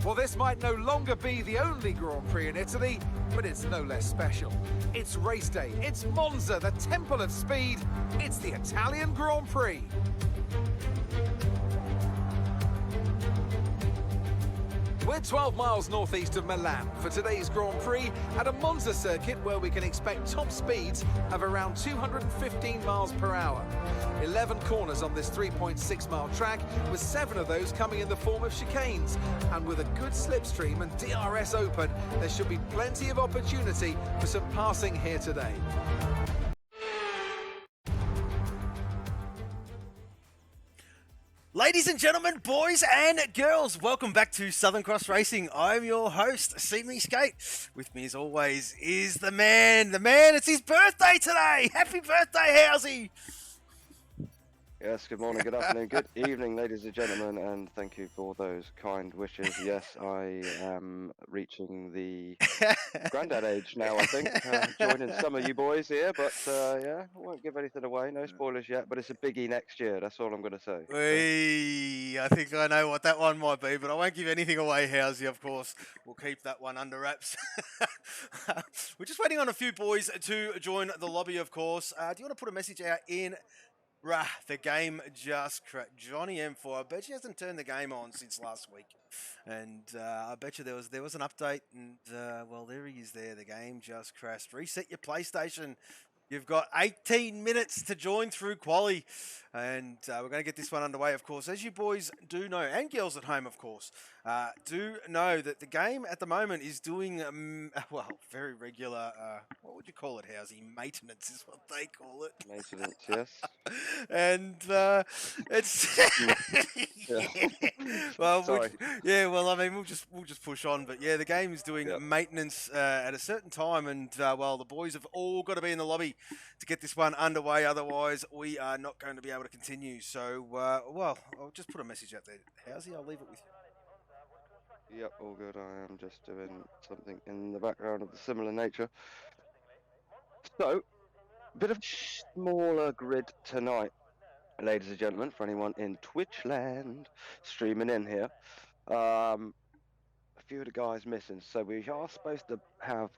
Well, this might no longer be the only Grand Prix in Italy, but it's no less special. It's race day, it's Monza, the temple of speed, it's the Italian Grand Prix. We're 12 miles northeast of Milan for today's Grand Prix at a Monza circuit where we can expect top speeds of around 215 miles per hour. 11 corners on this 3.6 mile track, with 7 of those coming in the form of chicanes. And with a good slipstream and DRS open, there should be plenty of opportunity for some passing here today. Ladies and gentlemen, boys and girls, welcome back to Southern Cross Racing. I'm your host, See Me Skate. With me as always is the man, it's his birthday today. Happy birthday, Housey. Yes, good morning, good afternoon, good evening, ladies and gentlemen, and thank you for those kind wishes. Yes, I am reaching the granddad age now, I think, joining some of you boys here, but yeah, I won't give anything away, no spoilers yet, but it's a biggie next year, that's all I'm going to say. I think I know what that one might be, but I won't give anything away, Housey, of course. We'll keep that one under wraps. We're just waiting on a few boys to join the lobby, of course. Do you want to put a message out in... the game just cracked. Johnny M4, I bet you hasn't turned the game on since last week. And I bet you there was an update, and well, there he is there. The game just crashed. Reset your PlayStation. You've got 18 minutes to join through quali. And we're going to get this one underway, of course. As you boys do know, and girls at home, of course, do know that the game at the moment is doing, well, very regular, what would you call it, Housey? Maintenance is what they call it. Maintenance, yes. And it's... Yeah. Well, Sorry. well, I mean, we'll just push on. But yeah, the game is doing maintenance at a certain time. And, well, the boys have all got to be in the lobby to get this one underway. Otherwise, we are not going to be able to continue. So, well, I'll just put a message out there. Housey, I'll leave it with you. Yep, all good. I am just doing something in the background of a similar nature. So, a bit of a smaller grid tonight, ladies and gentlemen, for anyone in Twitch land streaming in here. A few of the guys missing. So we are supposed to have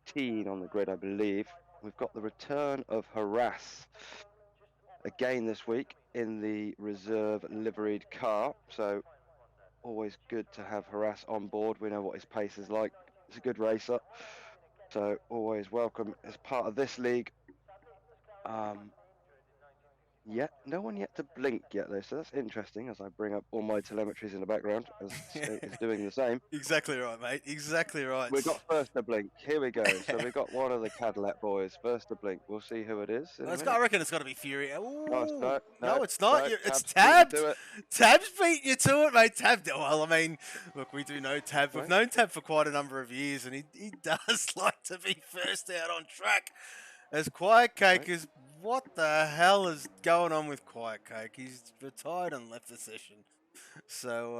15 on the grid, I believe. We've got the return of Harass again this week in the reserve liveried car. So always good to have Harass on board. We know what his pace is like. He's a good racer. So always welcome as part of this league. No one yet to blink yet though, so that's interesting as I bring up all my telemetries in the background as Skate is doing the same. Exactly right, mate. Exactly right. We've got first to blink. Here we go. So we've got one of the Cadillac boys first to blink. We'll see who it is. I reckon it's got to be Fury. Ooh. No, it's not. No, It's Tab's Tab. Tab's beat you to it, mate. Tab. Well, I mean, look, we do know Tab. We've known Tab for quite a number of years, and he does like to be first out on track. As Quiet Cake is, what the hell is going on with Quiet Cake? He's retired and left the session. So,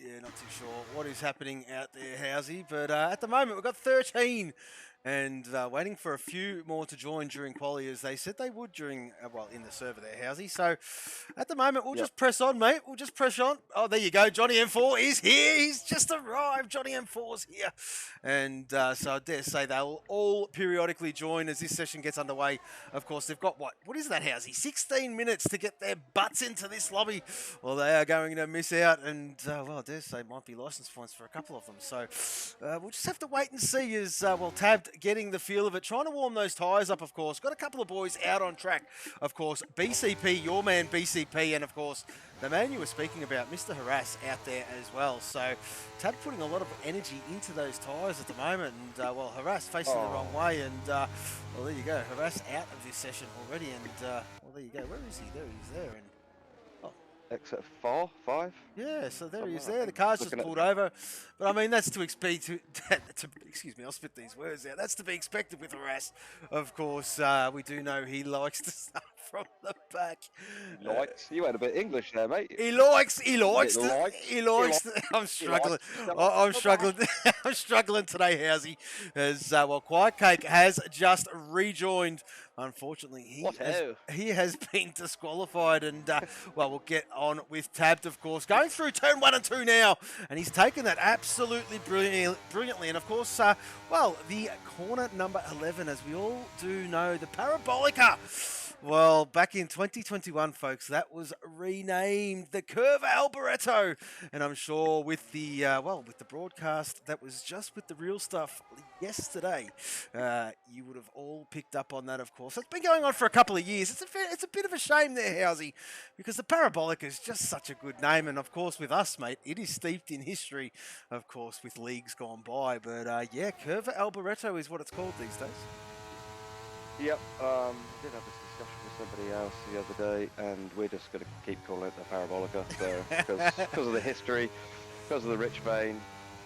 yeah, not too sure what is happening out there, Housey. But at the moment, we've got 13. And waiting for a few more to join during quali, as they said they would during, well, in the server there, Housey. So at the moment, we'll just press on, mate. We'll just press on. Oh, there you go. Johnny M4 is here. He's just arrived. Johnny M4's here. And so I dare say they'll all periodically join as this session gets underway. Of course, they've got, what is that, Housey? 16 minutes to get their butts into this lobby. Well, they are going to miss out. And, well, I dare say might be license points for a couple of them. So we'll just have to wait and see as, well, Tabbed getting the feel of it, trying to warm those tyres up, of course. Got a couple of boys out on track, of course. BCP, your man BCP, and of course, the man you were speaking about, Mr. Harass, out there as well. So, Tab putting a lot of energy into those tyres at the moment. And, well, Harass facing the wrong way. And, well, there you go. Harass out of this session already. And, well, there you go. Where is he? There he's there. And exit 4, 5. Yeah, so there he is there. The car's just pulled over. But, I mean, that's to expect excuse me, I'll spit these words out. That's to be expected with Harass. Of course, we do know he likes to start from the back. Likes. You went a bit English there, mate. He likes, he Is it likes, likes? he likes. I'm He struggling. likes stuff. I'm struggling. I'm struggling today, Housey. As well, Quiet Cake has just rejoined. Unfortunately, What ho? he has been disqualified, and well, we'll get on with Tabbed, of course, going through turn 1 and 2 now, and he's taken that absolutely brilliantly. And of course, well, the corner number 11, as we all do know, the Parabolica. Well, back in 2021, folks, that was renamed the Curva Alboreto, and I'm sure with the well, with the broadcast that was just with the real stuff yesterday, you would have all picked up on that. Of course, it's been going on for a couple of years. It's a bit of a shame there, Housey, because the Parabolica is just such a good name, and of course with us, mate, it is steeped in history, of course, with leagues gone by. But yeah, Curva Alboreto is what it's called these days. Yep. Did have this discussion with somebody else the other day, and we're just going to keep calling it the Parabolica, so because of the history, because of the rich vein,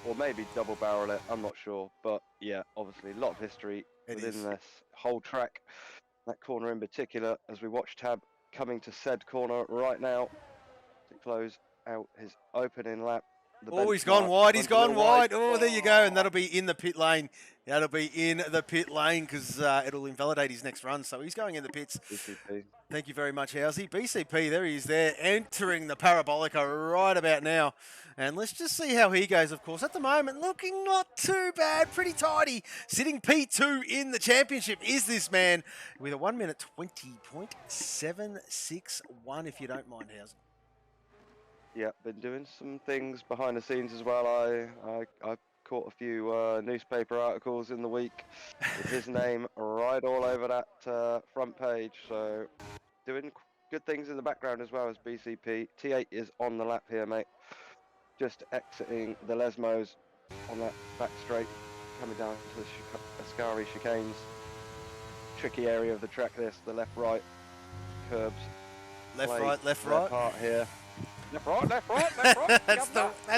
or maybe double barrel it. I'm not sure, but yeah, obviously a lot of history within this whole track. That corner in particular, as we watch Tab coming to said corner right now to close out his opening lap. Oh, he's gone wide. He's gone wide. Oh, there you go. And that'll be in the pit lane. That'll be in the pit lane because it'll invalidate his next run. So he's going in the pits. BCP. Thank you very much, Housey. BCP, there he is there, entering the Parabolica right about now. And let's just see how he goes, of course. At the moment, looking not too bad, pretty tidy. Sitting P2 in the championship is this man with a 1 minute 20.761, if you don't mind, Housey. Yeah, been doing some things behind the scenes as well. I caught a few newspaper articles in the week with his name right all over that front page. So doing good things in the background as well as BCP. T8 is on the lap here, mate. Just exiting the Lesmos on that back straight, coming down to the Ascari chicanes. Tricky area of the track. This the left-right curbs. Left, right. Part here. Left, right, left, right, left, right. That's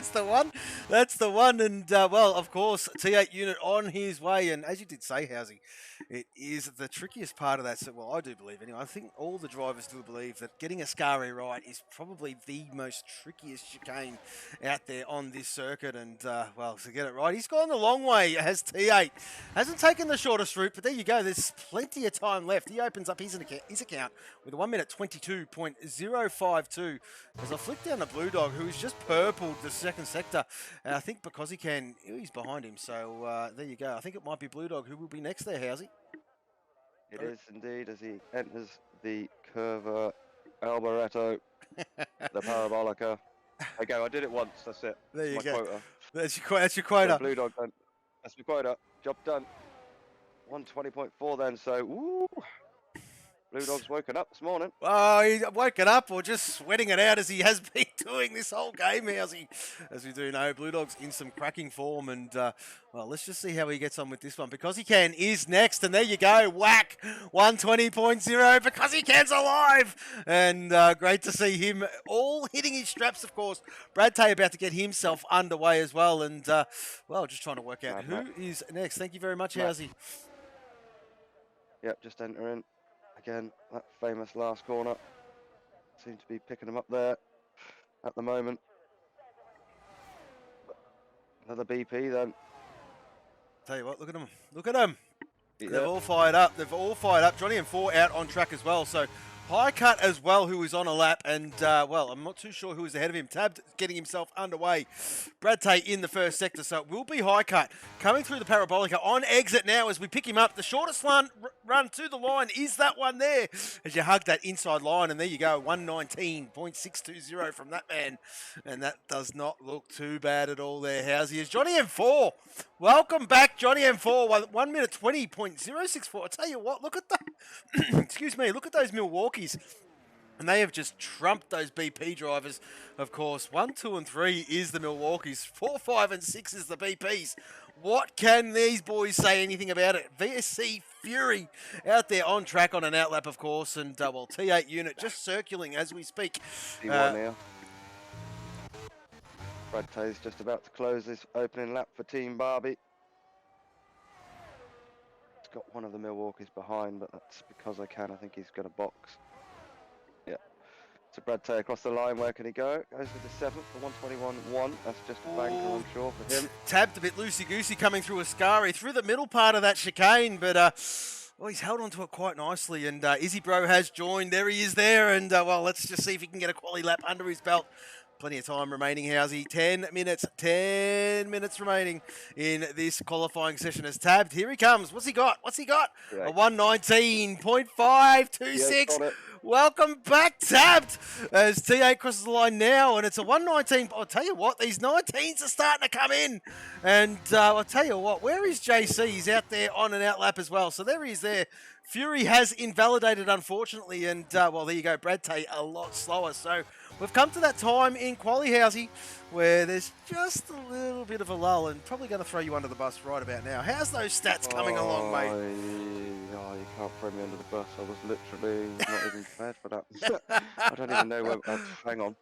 the one. That's the one. And, well, of course, T8 unit on his way. And as you did say, Housey, it is the trickiest part of that. So, well, I do believe anyway. I think all the drivers do believe that getting Ascari right is probably the most trickiest chicane out there on this circuit. And, well, to get it right, he's gone the long way, has T8. Hasn't taken the shortest route, but there you go. There's plenty of time left. He opens up his account with a 1 minute 22.052. As I flick down the Blue Dog, who has just purpled the second sector. And I think because he can, he's behind him. So there you go. I think it might be Blue Dog who will be next there, Housey. It is indeed as he enters the Curva Alboreto, the Parabolica. I go, I did it once, that's it. There you my go. Quota. That's your quota. So Blue Dog done. That's my quota. Job done. 120.4 then, so woo. Blue Dog's woken up this morning. Oh, he's woken up or just sweating it out as he has been doing this whole game, Housey. As we do know, Blue Dog's in some cracking form. And, well, let's just see how he gets on with this one. Because he can is next. And there you go. Whack. 120.0. Because he can's alive. And great to see him all hitting his straps, of course. Brad Tay about to get himself underway as well. And, well, just trying to work out who is next. Thank you very much, Housey. Yep, just entering. Again, that famous last corner. Seem to be picking them up there at the moment. Another BP then. Tell you what, look at them. Look at them. Yeah. They've all fired up. They've all fired up. Johnny M4 out on track as well. So High Cut as well, who is on a lap. And, well, I'm not too sure who is ahead of him. Tabbed getting himself underway. Brad Tay in the first sector. So it will be High Cut coming through the Parabolica on exit now as we pick him up. The shortest run to the line is that one there as you hug that inside line. And there you go, 119.620 from that man. And that does not look too bad at all there, Housey. Is Johnny M4. Welcome back, Johnny M4. 1 minute 20.064. I tell you what, look at the, excuse me, look at those Milwaukees. And they have just trumped those BP drivers, of course. 1, 2, and 3 is the Milwaukees. 4, 5, and 6 is the BPs. What can these boys say anything about it? VSC Fury out there on track on an outlap, of course. And, well, T8 unit just circling as we speak. now. Brad Tay's just about to close this opening lap for Team Barbie. He's got one of the Milwaukee's behind, but that's because I think he's going to box. So Brad Tay across the line, where can he go? Goes with the 7th for 121.1. That's just a banker, I'm sure, for him. Tabbed a bit loosey-goosey coming through Ascari, through the middle part of that chicane, but well, he's held onto it quite nicely, and Izzy Bro has joined. There he is there, and well, let's just see if he can get a quality lap under his belt. Plenty of time remaining, Housey. 10 minutes remaining in this qualifying session as Tabbed. Here he comes. What's he got? Yeah. A 119.526. Yeah, got it. Welcome back, Tabbed, as T8 crosses the line now, and it's a 119. I'll tell you what, these 19s are starting to come in. And I'll tell you what, where is JC? He's out there on an out lap as well. So there he is there. Fury has invalidated, unfortunately, and well, there you go. Brad Tate a lot slower. So we've come to that time in Quali Housey where there's just a little bit of a lull, and probably going to throw you under the bus right about now. How's those stats coming along, mate? Oh, you can't throw me under the bus. I was literally not even prepared for that. I don't even know where. Hang on.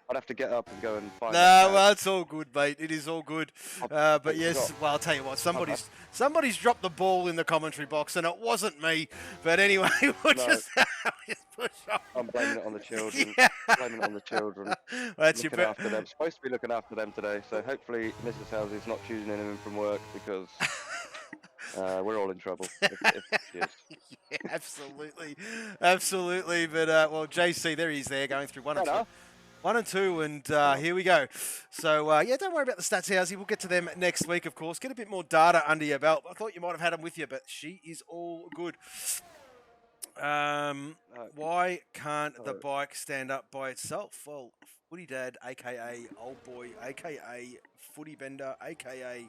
I'd have to get up and go and find. No, well, it's all good, mate. It is all good. But yes, well, I'll tell you what. Somebody's dropped the ball in the commentary box, and it wasn't me. But anyway, we'll just push on. I'm blaming it on the children. Yeah. Blaming it on the children. That's looking after them. Supposed to be looking after them today. So hopefully Mrs. Housey's not choosing anyone from work, because we're all in trouble if she is. Yeah, absolutely. But well, JC, there he is there going through 1 and 2. 1 and 2, and here we go. So, yeah, don't worry about the stats, Housey. We'll get to them next week, of course. Get a bit more data under your belt. I thought you might have had them with you, but she is all good. Why can't the bike stand up by itself? Well, Footy Dad, a.k.a. Old Boy, a.k.a. Footy Bender, a.k.a.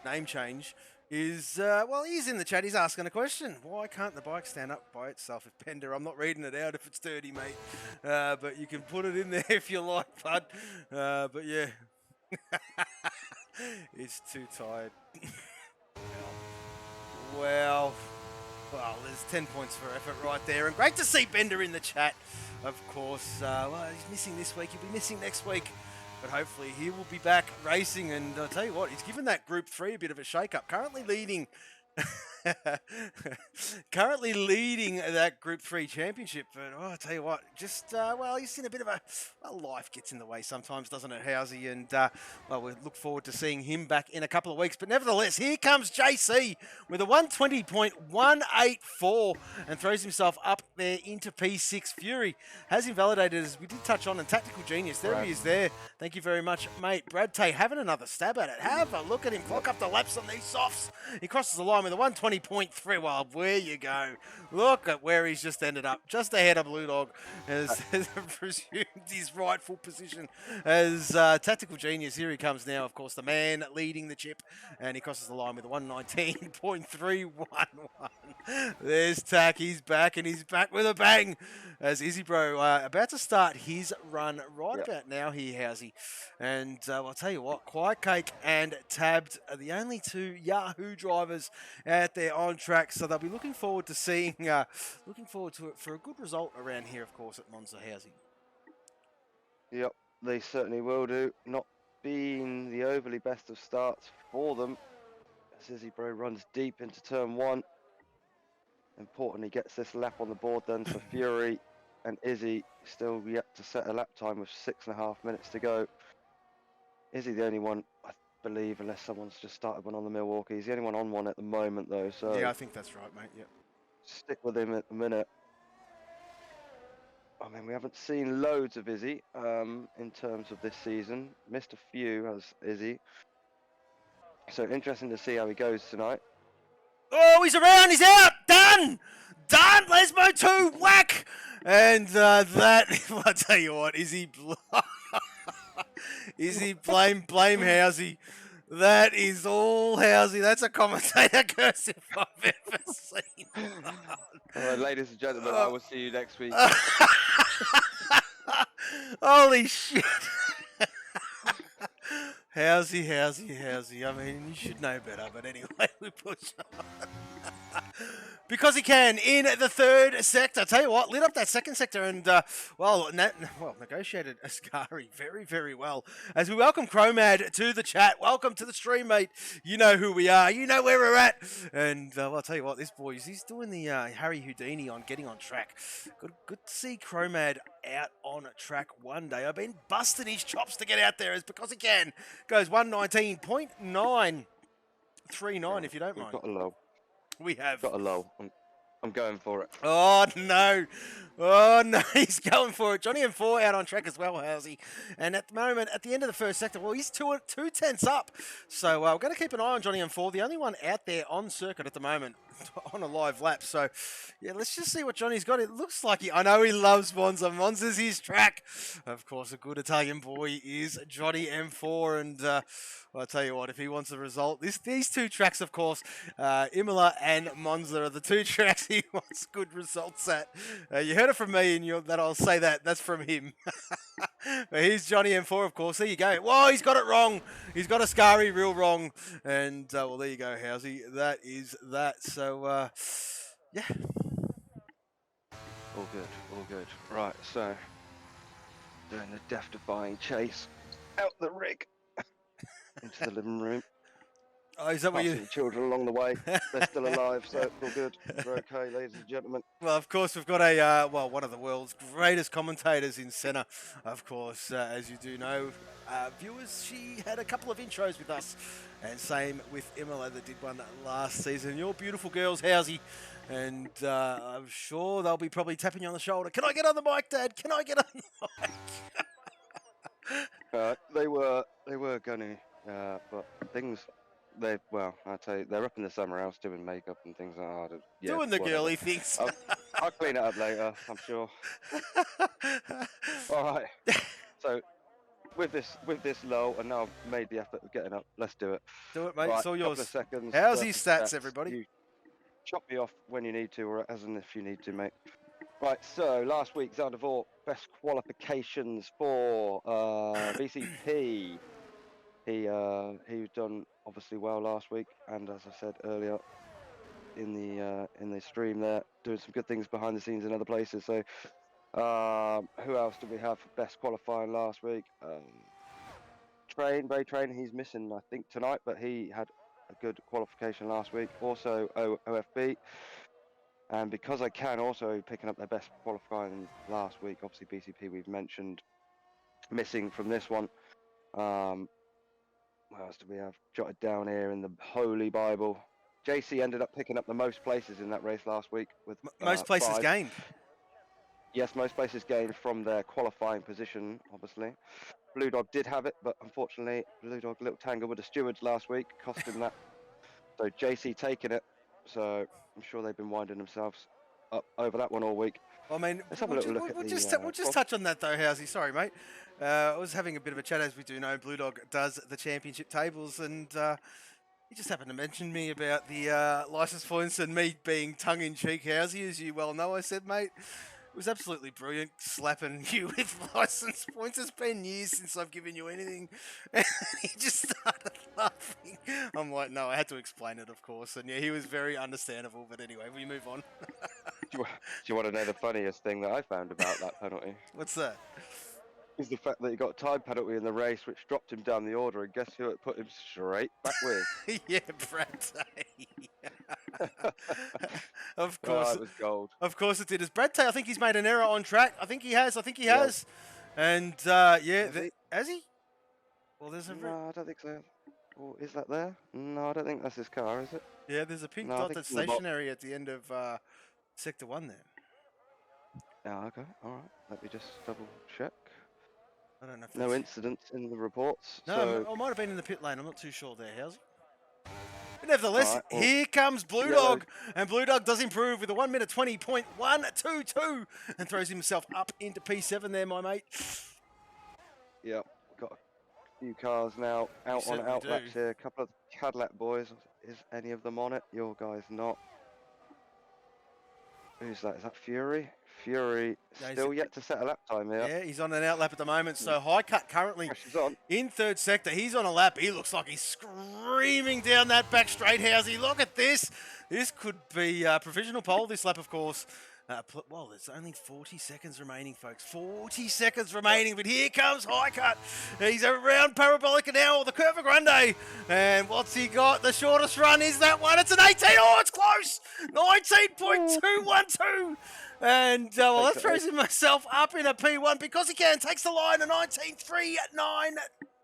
Name Change, is, well, he's in the chat. He's asking a question. Why can't the bike stand up by itself? If Bender, I'm not reading it out if it's dirty, mate. But you can put it in there if you like, bud. But yeah, it's too tired. Well, there's 10 points for effort right there. And great to see Bender in the chat, of course. Well, he's missing this week. He'll be missing next week. But hopefully he will be back racing. And I'll tell you what, he's given that Group 3 a bit of a shake-up. Currently leading that Group 3 championship. But I'll tell you what, just, well, he's in a bit of a, well, life gets in the way sometimes, doesn't it, Housey? And, well, we look forward to seeing him back in a couple of weeks. But nevertheless, here comes JC with a 120.184 and throws himself up there into P6. Fury has invalidated, as we did touch on, and Tactical Genius. There he is there. Thank you very much, mate. Brad Tay having another stab at it. Have a look at him. Clock up the laps on these softs. He crosses the line with a 120.3. Well, where you go. Look at where he's just ended up. Just ahead of Blue Dog has presumed his rightful position as Tactical Genius. Here he comes now, of course, the man leading the chip. And he crosses the line with a 119.311. There's Tack. He's back, and he's back with a bang. As Izzy Bro about to start his run right about now here, Housey. And I'll tell you what, Quiet Cake and Tabbed are the only two Yahoo drivers out there on track. So they'll be looking forward to seeing, looking forward to it for a good result around here, of course, at Monza, Housey. Yep, they certainly will do. Not being the overly best of starts for them. As Izzy Bro runs deep into turn 1. Importantly, gets this lap on the board then for Fury, and Izzy still yet to set a lap time with 6.5 minutes to go. Izzy the only one, I believe, unless someone's just started one on the Milwaukee. He's the only one on one at the moment, though. So yeah, I think that's right, mate. Yep. Stick with him at the minute. I mean, we haven't seen loads of Izzy in terms of this season. Missed a few as Izzy. So interesting to see how he goes tonight. Oh, he's around, he's out, done, Lesmo 2, whack, and that, I'll tell you what, Izzy blame Housey, that is all Housey, that's a commentator curse if I've ever seen. All right, ladies and gentlemen, I will see you next week. Holy shit. Housey. I mean, you should know better, but anyway, we push on. Because he can in the third sector. Tell you what, lit up that second sector and, negotiated Ascari very, very well. As we welcome Chromad to the chat. Welcome to the stream, mate. You know who we are. You know where we're at. And, I'll tell you what, this boy, he's doing the Harry Houdini on getting on track. Good to see Chromad out on track one day. I've been busting his chops to get out there as because he can. Goes 119.939 if you don't We've mind. got a low. We have. Got a low. I'm going for it. Oh, no. Oh, no. He's going for it. Johnny M4 out on track as well, Housey. And at the moment, at the end of the first sector, well, he's two tenths up. So we're going to keep an eye on Johnny M4, the only one out there on circuit at the moment on a live lap. So, yeah, let's just see what Johnny's got. It looks like I know he loves Monza. Monza's his track. Of course, a good Italian boy is Johnny M4. And I'll tell you what, if he wants a result, these two tracks, of course, Imola and Monza are the two tracks he wants good results at. You heard it from me, and that I'll say that's from him. But here's Johnny M4, of course. There you go. Whoa, he's got it wrong. He's got Ascari real wrong. And, well, there you go, Housey. That is that. So, yeah. All good. Right, so doing the death-defying chase out the rig into the living room. Oh, is that what Passing the children along the way. They're still alive, so it's all good. We're okay, ladies and gentlemen. Well, of course, we've got one of the world's greatest commentators in Senna. Of course, as you do know, viewers, she had a couple of intros with us. And same with Imola that did one last season. Your beautiful girls, Housey. And I'm sure they'll be probably tapping you on the shoulder. Can I get on the mic, Dad? Can I get on the mic? They were going to, but things... I'll tell you, they're up in the summer house doing makeup and things like that. Yeah, doing the whatever. girly things. I'll clean it up later, I'm sure. All right. So, with this low, and now I've made the effort of getting up. Let's do it. Do it, mate. Right, it's all yours. Couple of seconds. How's his stats, everybody? You chop me off when you need to, or as and if you need to, mate. Right. So last week, Zandvoort best qualifications for BCP. He done obviously well last week, and as I said earlier in the stream, there doing some good things behind the scenes in other places. So, who else did we have for best qualifying last week? Ray Train. He's missing, I think, tonight, but he had a good qualification last week. Also, OFB, and because I can also picking up their best qualifying last week. Obviously, BCP we've mentioned missing from this one. What else do we have jotted down here in the Holy Bible? JC ended up picking up the most places in that race last week with most places 5. gained. Yes, most places gained from their qualifying position, obviously. Blue Dog did have it, but unfortunately, Blue Dog little tangle with the stewards last week cost him that. So JC taking it. So I'm sure they've been winding themselves up over that one all week. I mean, Let's have a little look at we'll the, just touch on that though, Housey. Sorry, mate. I was having a bit of a chat, as we do know. Blue Dog does the championship tables, and he just happened to mention me about the license points and me being tongue-in-cheek, Housey, as you well know. I said, mate, it was absolutely brilliant slapping you with license points. It's been years since I've given you anything. And he just started laughing. I'm like, no, I had to explain it, of course. And yeah, he was very understandable. But anyway, we move on. Do you want to know the funniest thing that I found about that penalty? What's that? Is the fact that he got a time penalty in the race, which dropped him down the order, and guess who it put him straight back with? Yeah, Brad Tay. Of Oh, course. it was gold. Of course it did. As Brad Tay, I think he's made an error on track. I think he has. And, has he? Well, there's a... No, I don't think so. Oh, is that there? No, I don't think that's his car, is it? Yeah, there's a pink No, I dot think that's it's in the box. stationary at the end of Sector 1 there. Yeah, okay, alright. Let me just double check. I don't know if No that's... incidents in the reports. No, so... I might have been in the pit lane. I'm not too sure there, Housey. But nevertheless, Alright, well, here comes Blue yellow. Dog. And Blue Dog does improve with a 1 minute 20.122 and throws himself up into P7 there, my mate. Yeah, got a few cars now out on certainly outlaps do. here. A couple of Cadillac boys. Is any of them on it? Your guy's not. Who's that? Is that Fury? Fury Yeah, still yet to set a lap time here. Yeah, he's on an out lap at the moment. So High Cut currently Pressure's on. in third sector. He's on a lap. He looks like he's screaming down that back straight, Housey. Look at this. This could be a provisional pole this lap, of course. Well, there's only 40 seconds remaining, folks. 40 seconds remaining, but here comes High Cut. He's around Parabolica now, or the Curva Grande. And what's he got? The shortest run is that one. It's an 18. Oh, it's close. 19.212. And well, that throws himself up in a P1 because he can. Takes the line, a 19.39.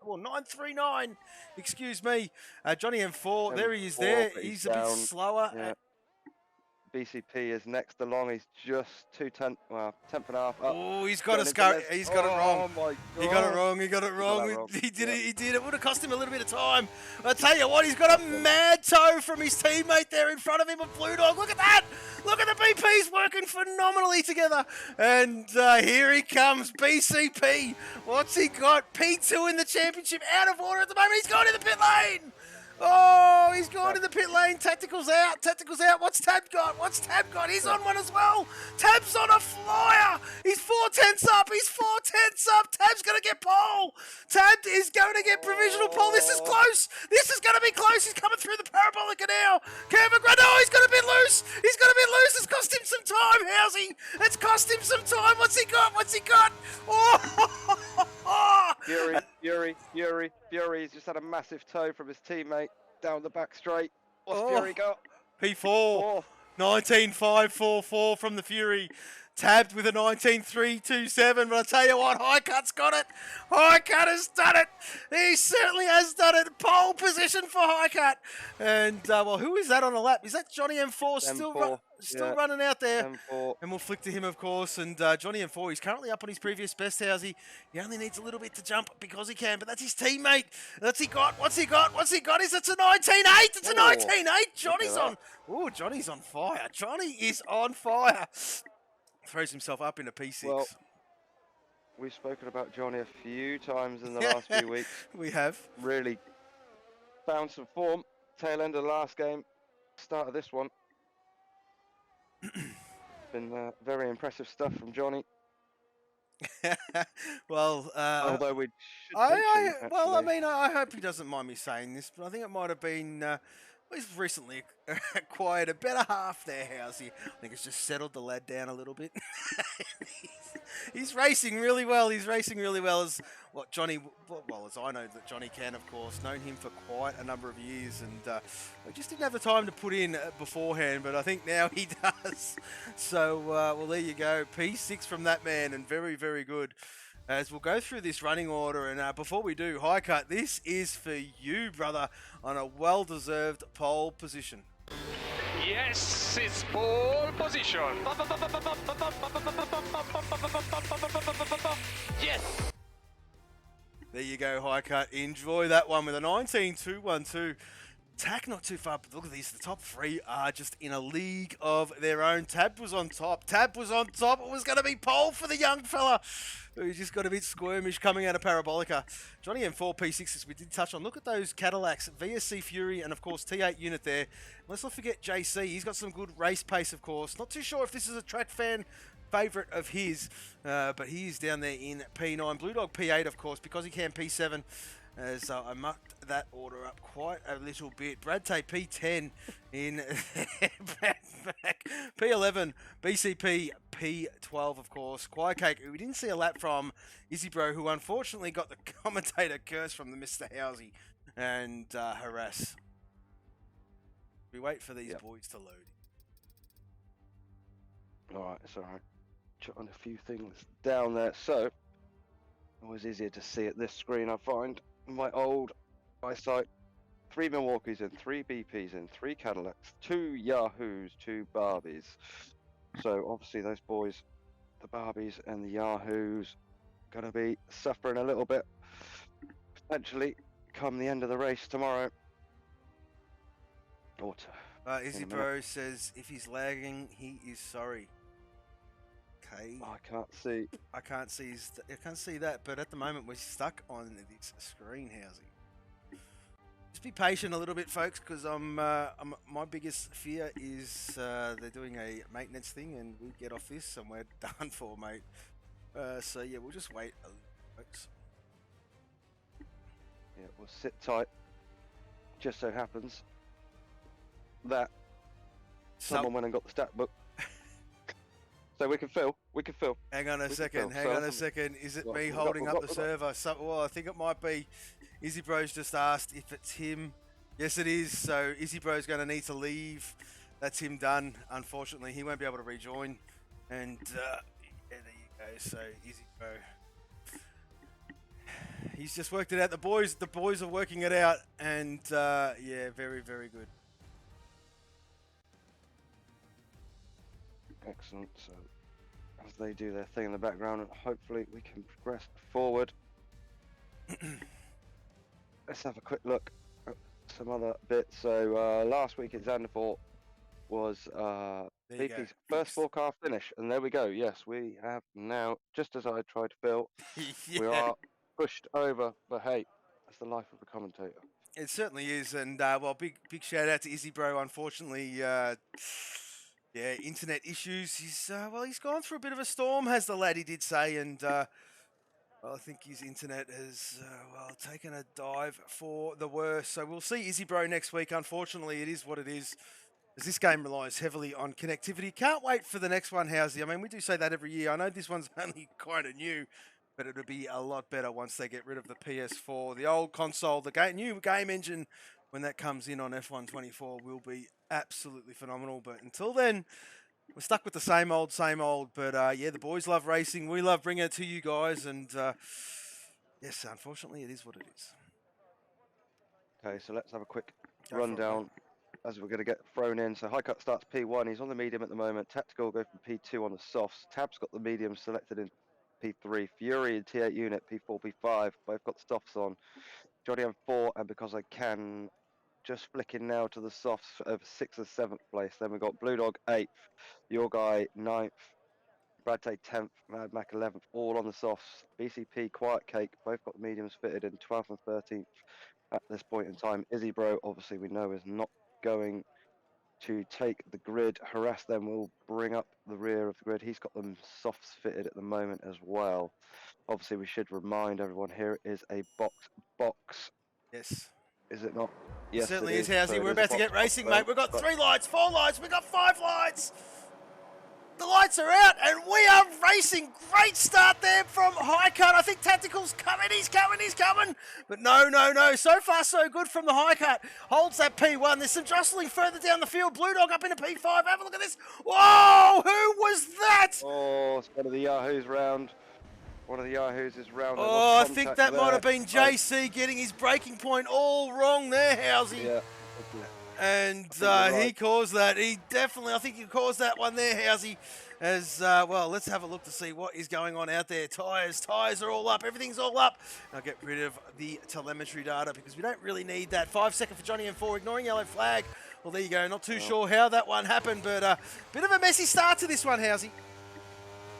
Well, 9.39. Excuse me. Johnny M4, there he is there. He's a bit slower. Yeah. BCP is next along. He's just 2/10, well, 10th and a half up. Oh, he's got he's got it wrong. Oh my God. He got it wrong. He got it wrong. He did it. He did. It would have cost him a little bit of time. I tell you what, he's got a mad toe from his teammate there in front of him, a Blue Dog. Look at that. Look at the BPs working phenomenally together. And here he comes, BCP. What's he got? P2 in the championship, out of order at the moment. He's gone in the pit lane. Oh, he's gone in the pit lane. Tactical's out. Tactical's out. What's Tab got? What's Tab got? He's on one as well. Tab's on a flyer. He's 4/10 up. He's 4/10 up. Tab's going to get pole. Tab is going to get provisional pole. This is close. This is going to be close. He's coming through the Parabolica now. Curva Grande. Oh, he's going to be loose. He's going to be loose. It's cost him some time, Housey. It's cost him some time. What's he got? What's he got? Oh! Fury. He's just had a massive toe from his teammate down the back straight. What's Fury got? P4. 19.544 from the Fury. Tabbed with a 19.327, but I tell you what, High Cut's got it. High Cut has done it. He certainly has done it. Pole position for High Cut. And, well, who is that on the lap? Is that Johnny M4 still running out there? M4. And we'll flick to him, of course. And Johnny M4, he's currently up on his previous best, Housey. He only needs a little bit to jump because he can, but that's his teammate. What's he got? What's he got? It's a 19.8. It's a 19.8. Johnny's on. Oh, Johnny's on fire. Johnny is on fire. Throws himself up in a P6. Well, we've spoken about Johnny a few times in the last few weeks. We have. Really found some form. Tail end of the last game, start of this one. Been very impressive stuff from Johnny. Well, although we should I hope he doesn't mind me saying this, but I think it might have been. He's recently acquired a better half there, Housey. I think it's just settled the lad down a little bit. He's racing really well. He's racing really well as what Johnny, well, as I know that Johnny can, of course. Known him for quite a number of years, and we just didn't have the time to put in beforehand, but I think now he does. So, well, there you go. P6 from that man, and very, very good. As we'll go through this running order, and before we do, High Cut, this is for you, brother, on a well-deserved pole position. Yes, it's pole position. Yes. There you go, High Cut. Enjoy that one with a 19.212. Tack not too far, but look at these. The top three are just in a league of their own. Tab was on top. It was going to be pole for the young fella. He just got a bit squirmish coming out of Parabolica. Johnny M4 P6s we did touch on. Look at those Cadillacs, VSC Fury, and of course T8 unit there. Let's not forget JC. He's got some good race pace, of course. Not too sure if this is a track fan favourite of his, but he's down there in P9. Blue Dog P8, of course, because he can P7. As I mucked that order up quite a little bit. Brad Tate P10 in back. P11, BCP P12, of course. Quiet Cake, who we didn't see a lap from, Izzy Bro, who unfortunately got the commentator curse from the Mr. Housey and harass. We wait for these boys to load. Alright, it's alright. Jotting a few things down there. So, always easier to see at this screen, I find. My old eyesight. 3 Milwaukees in, 3 BPs in, 3 Cadillacs, 2 Yahoos, 2 Barbies. So obviously those boys, the Barbies and the Yahoos, going to be suffering a little bit. Potentially come the end of the race tomorrow. Izzy Bro says if he's lagging, he is sorry. Okay. I can't see. I can't see that, but at the moment we're stuck on this screen, Housey. be patient a little bit, folks, because my biggest fear is they're doing a maintenance thing and we get off this and we're done for, mate. So yeah, we'll just wait a little, folks. Yeah, we'll sit tight. Just so happens that someone went and got the stat book. So we can fill. Hang on a second. Hang on a second. Is it me holding up the server? Well, I think it might be. Izzy Bro's just asked if it's him. Yes, it is. So Izzy Bro's going to need to leave. That's him done. Unfortunately, he won't be able to rejoin. And yeah, there you go. So Izzy Bro. He's just worked it out. The boys are working it out. And yeah, very, very good. Excellent. So as they do their thing in the background, and hopefully we can progress forward. Let's have a quick look at some other bits. So last week at Zandvoort was BP's first 4-car finish, and there we go. Yes, we have now, just as I tried to fill, Yeah. we are pushed over, but hey, that's the life of a commentator. It certainly is, and well, big shout out to Izzy Bro. Unfortunately, yeah, internet issues. He's gone through a bit of a storm, as the laddie did say, and well, I think his internet has taken a dive for the worse. So we'll see Izzy Bro next week. Unfortunately, it is what it is, as this game relies heavily on connectivity. Can't wait for the next one, Housey. I mean, we do say that every year. I know this one's only kind of new, but it'll be a lot better once they get rid of the PS4. The old console, the new game engine, when that comes in on F124, will be absolutely phenomenal. But until then, we're stuck with the same old. But yeah, the boys love racing. We love bringing it to you guys. And yes, unfortunately, it is what it is. Okay, so let's have a quick rundown as we're going to get thrown in. So High Cut starts P1. He's on the medium at the moment. Tactical will go from P2 on the softs. Tab's got the medium selected in P3. Fury and T8 unit P4, P5. Both got the softs on. Johnny M4, and because I can, just flicking now to the softs of 6th and 7th place. Then we've got Blue Dog 8th, Your Guy 9th, Brad Tay 10th, Mad Mac 11th, all on the softs. BCP, Quiet Cake, both got the mediums fitted in 12th and 13th at this point in time. Izzy Bro, obviously we know, is not going to take the grid. Harass them will bring up the rear of the grid. He's got them softs fitted at the moment as well. Obviously, we should remind everyone here is a box. Yes. Is it not? Yes, it certainly it is, Housey. So We're about to get racing, mate. We've got 3 lights, 4 lights, we've got 5 lights. The lights are out, and we are racing. Great start there from High Cut. I think Tactical's coming. He's coming. But no. So far, so good from the High Cut. Holds that P1. There's some jostling further down the field. Blue Dog up into P5. Have a look at this. Whoa! Who was that? Oh, it's one of the Yahoos round. One of the Yahoos is round. Oh, I think that might have been JC getting his braking point all wrong there, Housey. Yeah. And he caused that. I think he caused that one there, Housey. As well, let's have a look to see what is going on out there. Tyres are all up. Everything's all up. I'll get rid of the telemetry data because we don't really need that. 5 second for Johnny M4, ignoring yellow flag. Well, there you go. Not too sure how that one happened, but bit of a messy start to this one, Housey.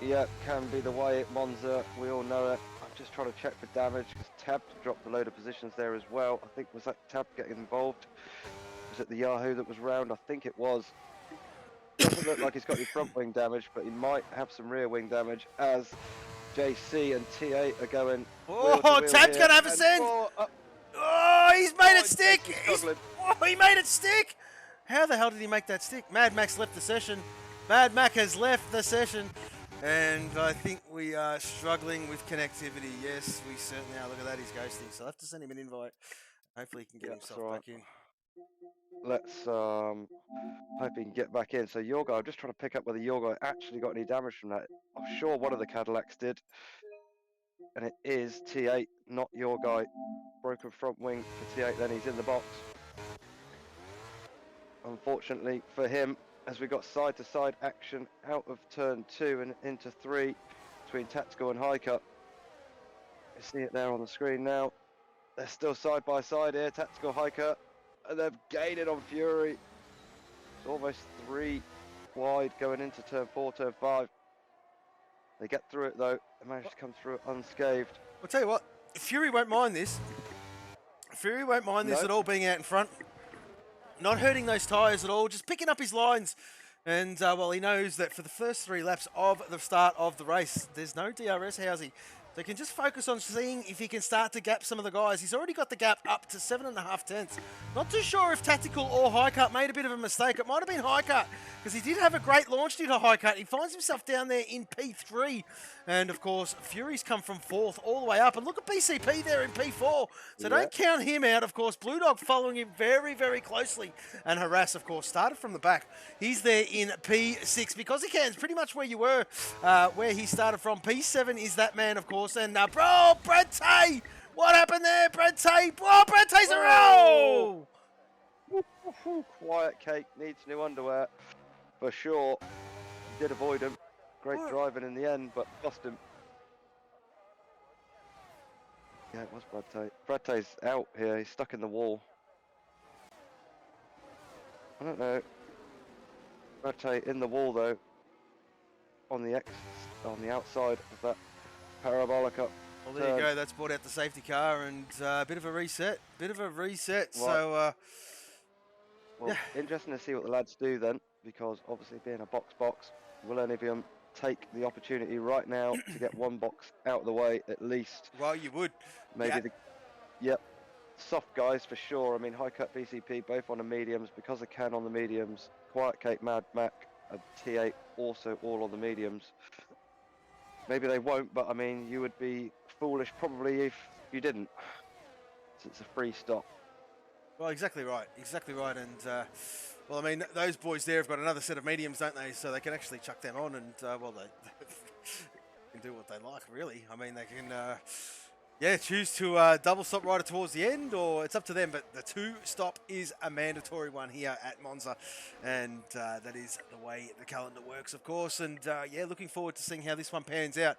Yeah, can be the way at Monza. We all know it. I'm just trying to check for damage because Tab dropped a load of positions there as well. I think, was that Tab getting involved? Was it the Yahoo that was round? I think it was. Doesn't look like he's got any front wing damage, but he might have some rear wing damage as JC and T8 are going. Oh, Tab's going to have a send. Oh, he's made it stick. He made it stick. How the hell did he make that stick? Mad Max left the session. Mad Mac has left the session. And I think we are struggling with connectivity. Yes, we certainly are. Look at that, he's ghosting. So I'll have to send him an invite. Hopefully he can get himself back in. Let's hope he can get back in. So Your Guy, I'm just trying to pick up whether Your Guy actually got any damage from that. I'm sure one of the Cadillacs did. And it is T8, not Your Guy. Broken front wing for T8, then he's in the box. Unfortunately for him, as we got side-to-side action out of turn 2 and into 3 between Tactical and High Cut. You see it there on the screen now. They're still side by side here, Tactical, High Cut, and they've gained it on Fury. It's almost 3 wide going into turn 4, turn 5. They get through it though. They managed to come through it unscathed. I'll tell you what, Fury won't mind this. Fury won't mind this No. at all, being out in front. Not hurting those tyres at all, just picking up his lines. And, well, he knows that for the first 3 laps of the start of the race, there's no DRS housing. So he can just focus on seeing if he can start to gap some of the guys. He's already got the gap up to 7.5 tenths. Not too sure if Tactical or Highcut made a bit of a mistake. It might have been Highcut, because he did have a great launch into Highcut. He finds himself down there in P3. And, of course, Fury's come from 4th all the way up. And look at BCP there in P4. So don't count him out, of course. Blue Dog following him very, very closely. And Harass, of course, started from the back. He's there in P6 because he can. It's pretty much where you were, where he started from. P7 is that man, of course. And, bro, Brad Tay! What happened there, Brad Tay? Oh, Brad Tay's a roll! Quiet Cake needs new underwear for sure. Did avoid him. Great driving in the end, but cost him. Yeah, it was Brad Tay. Brad Tay's out here. He's stuck in the wall. I don't know. Brad Tay in the wall though. On the outside of that parabolica. Well, there you go. That's brought out the safety car and a bit of a reset. Right. So, well, interesting to see what the lads do then, because obviously being a box, will any of them take the opportunity right now to get one box out of the way at least? well, you would. Maybe soft guys for sure. I mean, High Cut BCP both on the mediums because they can on the mediums. Quiet Cake, Mad Mac, and T8 also all on the mediums. Maybe they won't, but I mean, you would be foolish probably if you didn't. So it's a free stop. Well, exactly right. And, well, I mean, those boys there have got another set of mediums, don't they? So they can actually chuck them on and, well, they can do what they like, really. I mean, they can, choose to double stop right towards the end, or it's up to them. But the 2-stop is a mandatory one here at Monza. And that is the way the calendar works, of course. And, looking forward to seeing how this one pans out.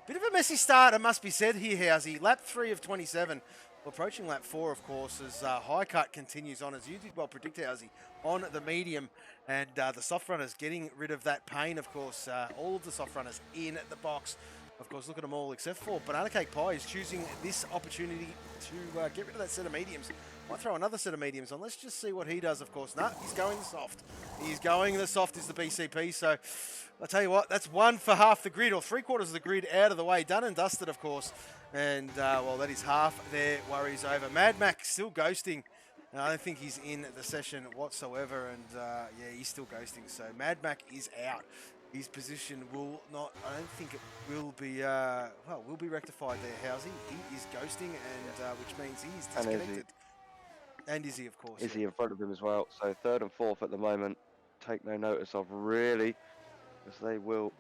Bit of a messy start, it must be said here, Housey. Lap 3 of 27. Well, approaching lap 4, of course, as High Cut continues on, as you did well predict, Housey, on the medium. And the soft runners getting rid of that pain, of course. All of the soft runners in the box. Of course, look at them all, except for Banana Cake Pie is choosing this opportunity to get rid of that set of mediums. Might throw another set of mediums on. Let's just see what he does, of course. No, he's going the soft. He's going the soft is the BCP. So I'll tell you what, that's one for half the grid, or 3/4 of the grid out of the way. Done and dusted, of course. And, well, that is half their worries over. Mad Mac still ghosting. I don't think he's in the session whatsoever. And, he's still ghosting. So Mad Mac is out. His position will not, I don't think it will be, will be rectified there, Housey. He is ghosting, and which means he is disconnected. And Izzy, of course. Izzy in front of him as well. So 3rd and 4th at the moment. Take no notice of, really, because they will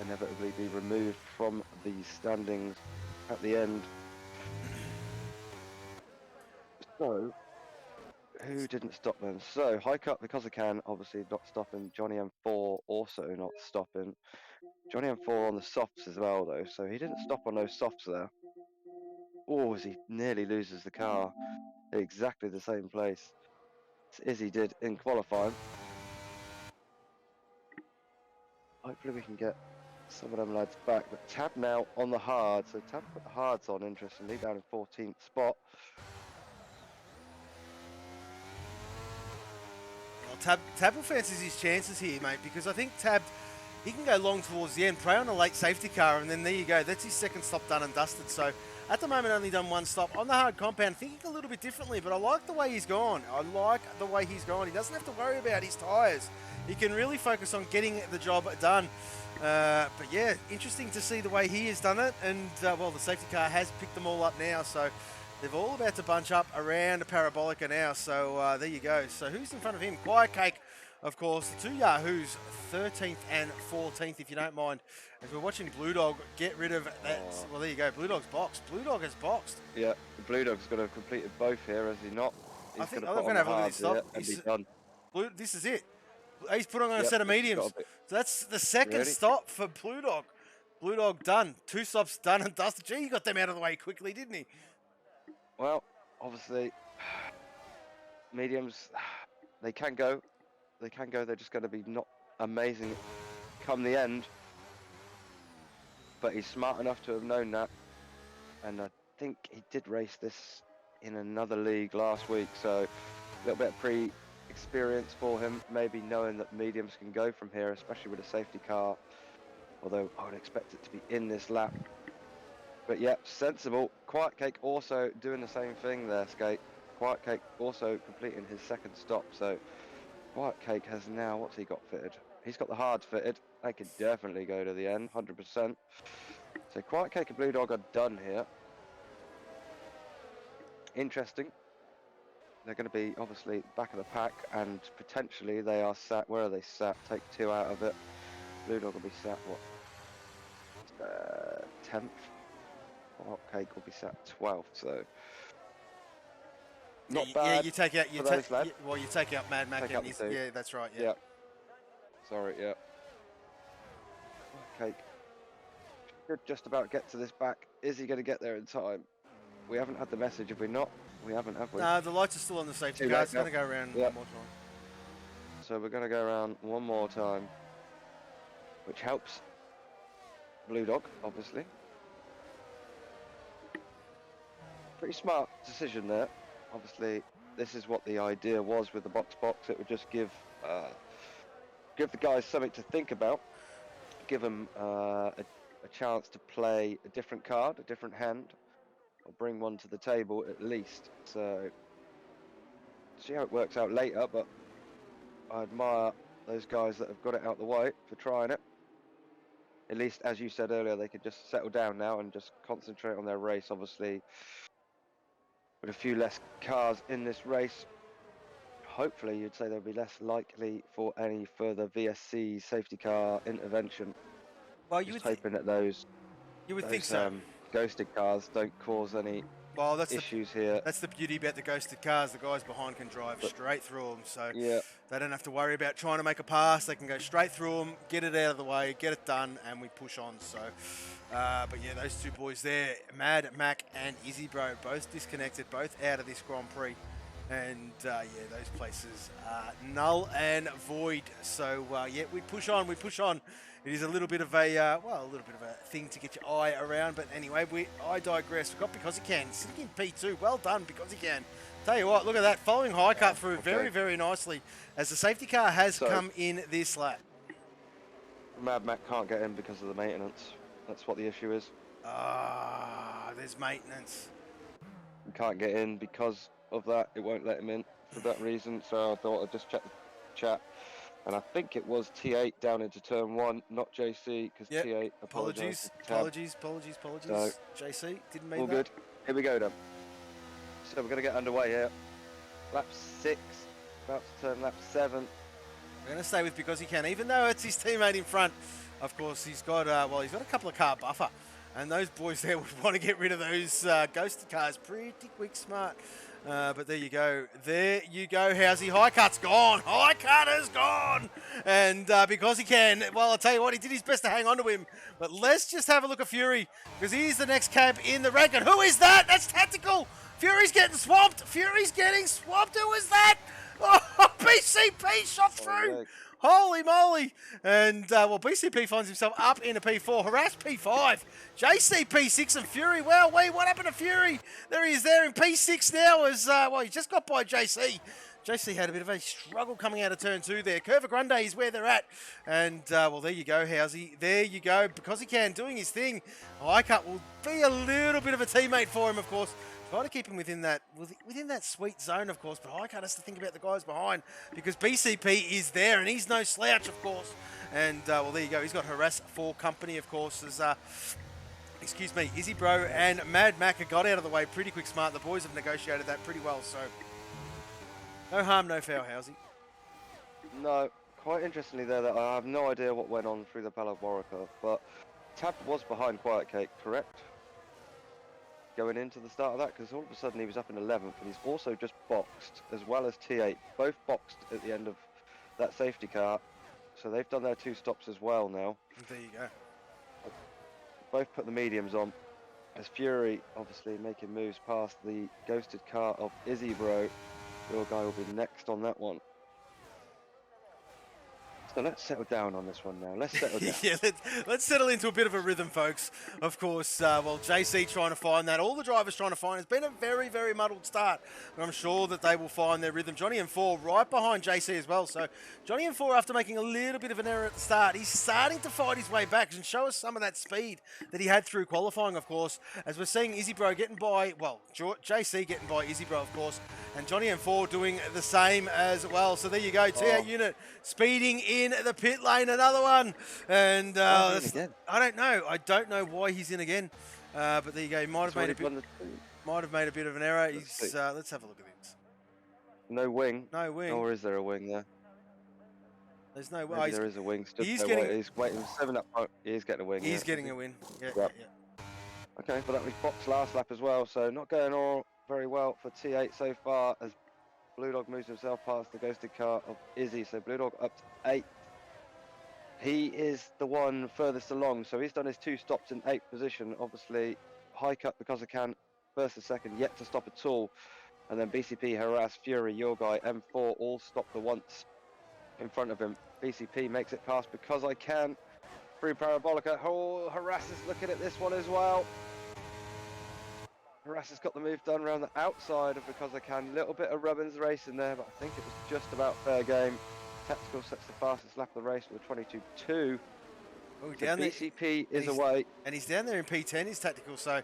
inevitably be removed from the standings at the end. So, who didn't stop them? So, High Cut, because they can, obviously not stopping. Johnny M4 also not stopping. Johnny M4 on the softs as well, though, so he didn't stop on those softs there. Oh, as he nearly loses the car. Exactly the same place as Izzy did in qualifying. Hopefully we can get some of them lads back. But Tab now on the hard, so Tab put the hards on, interestingly, down in 14th spot. Tab will fancies his chances here, mate, because I think Tab, he can go long towards the end, prey on a late safety car, and then there you go. That's his 2nd stop done and dusted. So at the moment, only done 1 stop on the hard compound, thinking a little bit differently, but I like the way he's gone. He doesn't have to worry about his tyres. He can really focus on getting the job done. But yeah, interesting to see the way he has done it. And, well, the safety car has picked them all up now, so they're all about to bunch up around the Parabolica now. So there you go. So who's in front of him? Quiet Cake, of course. The 2 Yahoos, 13th and 14th, if you don't mind. As we're watching Blue Dog get rid of that. Well, there you go. Blue Dog's boxed. Blue Dog has boxed. Yeah, Blue Dog's got to have completed both here, has he not? He's I think I'm going to have a look at this stop. And be done. This is it. He's put on a set of mediums. So that's the 2nd stop for Blue Dog. Blue Dog done. 2 stops done and dusted. Gee, he got them out of the way quickly, didn't he? Well, obviously, mediums, they can go. They're just going to be not amazing come the end. But he's smart enough to have known that. And think he did race this in another league last week, so a little bit of pre-experience for him, maybe knowing that mediums can go from here, especially with a safety car, although I would expect it to be in this lap. But yeah, sensible. Quiet Cake also doing the same thing there, Skate. Quiet Cake also completing his second stop, so Quiet Cake has now, what's he got fitted? He's got the hard fitted. They could definitely go to the end, 100%. So Quiet Cake and Blue Dog are done here. Interesting. They're going to be obviously back of the pack, and potentially they are sat. Where are they sat? Take 2 out of it. Blue Dog will be sat what? 10th. Hot Cake will be sat 12th. So not bad. Yeah, you take out for those lads. well, you take out Mad Mac Take and out the his, two. yeah, that's right. Yeah. Yeah. Sorry. Yeah. Hot Cake should just about get to this back. Is he going to get there in time? We haven't had the message. Have we not? We haven't, have we? No, the lights are still on the safety Too car. late It's going to now. go around Yep. one more time. So we're going to go around one more time, which helps Blue Dog, obviously. Pretty smart decision there. Obviously, this is what the idea was with the box. It would just give the guys something to think about, give them a chance to play a different card, a different hand, or bring one to the table at least. So see how it works out later, but I admire those guys that have got it out the way for trying it. At least, as you said earlier, they could just settle down now and just concentrate on their race. Obviously, with a few less cars in this race, hopefully you'd say there'll be less likely for any further VSC safety car intervention. Well, you Just would, hoping that those think so. Ghosted cars don't cause any Well, that's issues here. That's the beauty about the ghosted cars. The guys behind can drive But- straight through them, so Yeah, they don't have to worry about trying to make a pass. They can go straight through them, get it out of the way, get it done, and we push on. So, but yeah, those two boys there, Mad Mac and Izzy Bro, both disconnected, both out of this Grand Prix. And yeah, those places are null and void. So yeah, we push on. It is a little bit of a thing to get your eye around. But anyway, I digress. We've got Because He Can sitting in P2. Well done, Because He Can. Tell you what, look at that, following high cut through very, very nicely as the safety car has come in this lap. Mad Mac can't get in because of the maintenance. That's what the issue is. There's maintenance. He can't get in because of that. It won't let him in for that reason. So I thought I'd just check the chat. And I think it was T8 down into turn 1, not JC, because Yep. T8 Apologies. So, JC, didn't mean all that. good. Here we go then. So we're going to get underway here. Lap 6, about to turn lap 7. We're going to stay with Because He Can, even though it's his teammate in front. Of course, he's got a couple of car buffer, and those boys there would want to get rid of those ghosted cars pretty quick, smart. But there you go. Howsy. High cut's gone. High cut is gone. And Because He Can, well, I'll tell you what, he did his best to hang on to him. But let's just have a look at Fury, because he's the next cab in the rank. And who is that? That's Tactical. Fury's getting swamped. Who is that? Oh, BCP shot through. yeah. Holy moly. And, BCP finds himself up in a P4. Harass P5. JC P6 and Fury. Well, what happened to Fury? There he is there in P6 now as, he just got by JC. JC had a bit of a struggle coming out of turn 2 there. Curva Grande is where they're at. And, there you go, Housey. There you go. Because He Can, doing his thing. High cut will be a little bit of a teammate for him, of course. Try to keep him within that sweet zone, of course, but Highcut has to think about the guys behind, because BCP is there, and he's no slouch, of course. And, there you go. He's got Harass for company, of course, as, Izzy Bro and Mad Mac got out of the way pretty quick, smart. The boys have negotiated that pretty well, so no harm, no foul, Housey. No, quite interestingly there, that I have no idea what went on through the Palaborica, but Tab was behind Quiet Cake, correct? Going into the start of that, because all of a sudden he was up in 11th, and he's also just boxed, as well as T8, both boxed at the end of that safety car, so they've done their 2 stops as well now. There you go. Both put the mediums on, as Fury obviously making moves past the ghosted car of Izzy Bro. Your guy will be next on that one. So let's settle down on this one now. Let's settle down. Yeah, let's settle into a bit of a rhythm, folks. Of course, well, JC trying to find that. All the drivers trying to find. It's been a very, very muddled start, but I'm sure that they will find their rhythm. Johnny M4 right behind JC as well. So Johnny M4, after making a little bit of an error at the start, he's starting to fight his way back and show us some of that speed that he had through qualifying, of course, as we're seeing Izzy Bro getting by, well, JC getting by Izzy Bro, of course, and Johnny M4 doing the same as well. So there you go, T8 unit speeding in the pit lane, another one, and I don't know why he's in again, but there you go. He might have made a bit of an error. Let's have a look at this. No wing. No wing. Or is there a wing there? There's no Maybe there is a wing. He's waiting 7 up. Oh, he's getting a wing. He's getting a win. Yeah. Okay, but that was Fox last lap as well, so not going all very well for T8 so far as Blue Dog moves himself past the ghosted car of Izzy. So Blue Dog up to 8th. He is the one furthest along, so he's done his 2 stops in 8th position. Obviously, high cut because I can. First and second, yet to stop at all. And then BCP, Harass, Fury, Your Guy, M4 all stop the once in front of him. BCP makes it past because I can. Through Parabolica. Oh, Harass is looking at this one as well. Harass has got the move done around the outside of because I can. Little bit of Rubbins racing there, but I think it was just about fair game. Tactical sets the fastest lap of the race with a 22.2. Oh, so down BCP is away. And he's down there in P10, his Tactical, so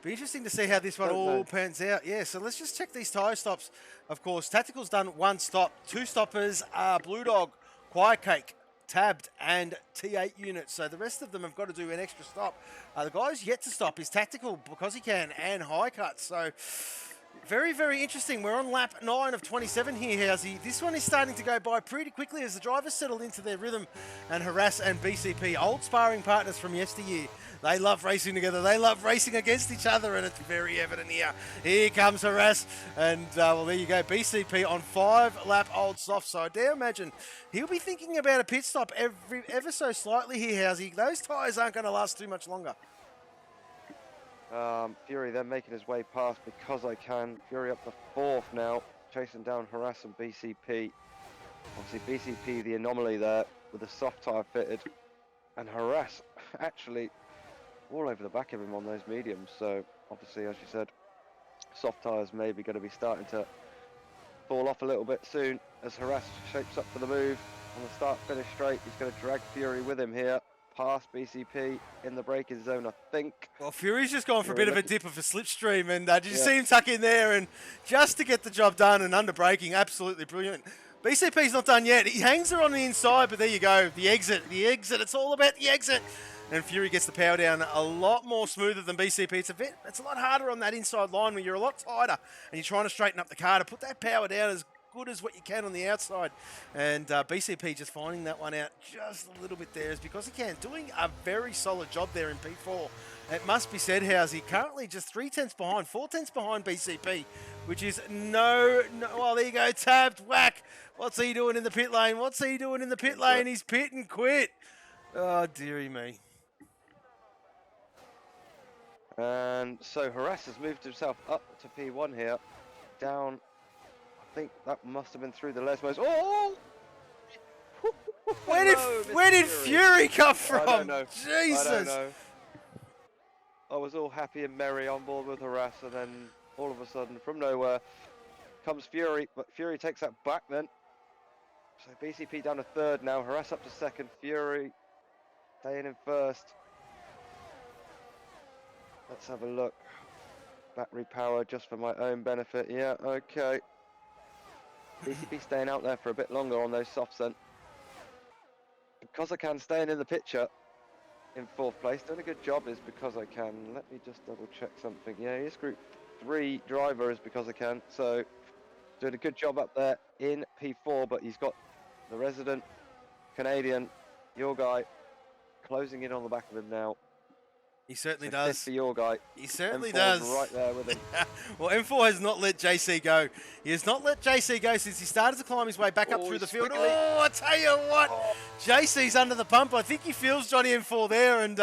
be interesting to see how this one all pans out. Yeah, so let's just check these tyre stops. Of course, Tactical's done 1 stop. 2 stoppers are Blue Dog, Quiet Cake, Tabbed, and T8 units. So the rest of them have got to do an extra stop. The guy's yet to stop is Tactical because he can, and High Cut. So very, very interesting. We're on lap 9 of 27 here, Housey. This one is starting to go by pretty quickly as the drivers settle into their rhythm, and Harass and BCP, old sparring partners from yesteryear. They love racing together. They love racing against each other, and it's very evident here. Here comes Harass, and well, there you go. BCP on 5-lap old soft, so I dare imagine he'll be thinking about a pit stop ever so slightly here, Housey. Those tyres aren't going to last too much longer. Fury then making his way past because I can. Fury up to 4th now, chasing down Harass and BCP. Obviously BCP the anomaly there with the soft tyre fitted, and Harass actually all over the back of him on those mediums. So obviously, as you said, soft tyres maybe going to be starting to fall off a little bit soon as Harass shapes up for the move on the start finish straight. He's going to drag Fury with him here. Past BCP in the braking zone, I think. Well, Fury's just gone for a bit of a dip of a slipstream, and did you see him tuck in there and just to get the job done and under braking? Absolutely brilliant. BCP's not done yet. He hangs her on the inside, but there you go. The exit. It's all about the exit. And Fury gets the power down a lot more smoother than BCP. It's a lot harder on that inside line when you're a lot tighter and you're trying to straighten up the car to put that power down as good as what you can on the outside. And BCP just finding that one out just a little bit there is because he can. Doing a very solid job there in P4. It must be said, Housey, currently just 3/10 behind, 4/10 behind BCP, which is no, well, there you go, tabbed, whack. What's he doing in the pit lane? He's pit and quit. Oh, dearie me. And so Harass has moved himself up to P1 here, down, I think that must have been through the Lesmos. Oh! Where did Fury come from? I don't know. Jesus! I don't know. I was all happy and merry on board with Harass, and then all of a sudden, from nowhere, comes Fury, but Fury takes that back then. So BCP down to 3rd now, Harass up to 2nd, Fury staying in 1st. Let's have a look. Battery power just for my own benefit. Yeah, okay. BCP staying out there for a bit longer on those softs then. Because I can, staying in the picture in 4th place. Doing a good job is because I can. Let me just double check something. Yeah, he's Group 3 driver is because I can. So doing a good job up there in P4, but he's got the resident Canadian, Your Guy, closing in on the back of him now. He certainly does. For Your Guy. He certainly M4's does. right there with him. Well, M4 has not let JC go. He has not let JC go since he started to climb his way back up through the field. Squiggly. Oh, I tell you what. JC's under the pump. I think he feels Johnny M4 there. And,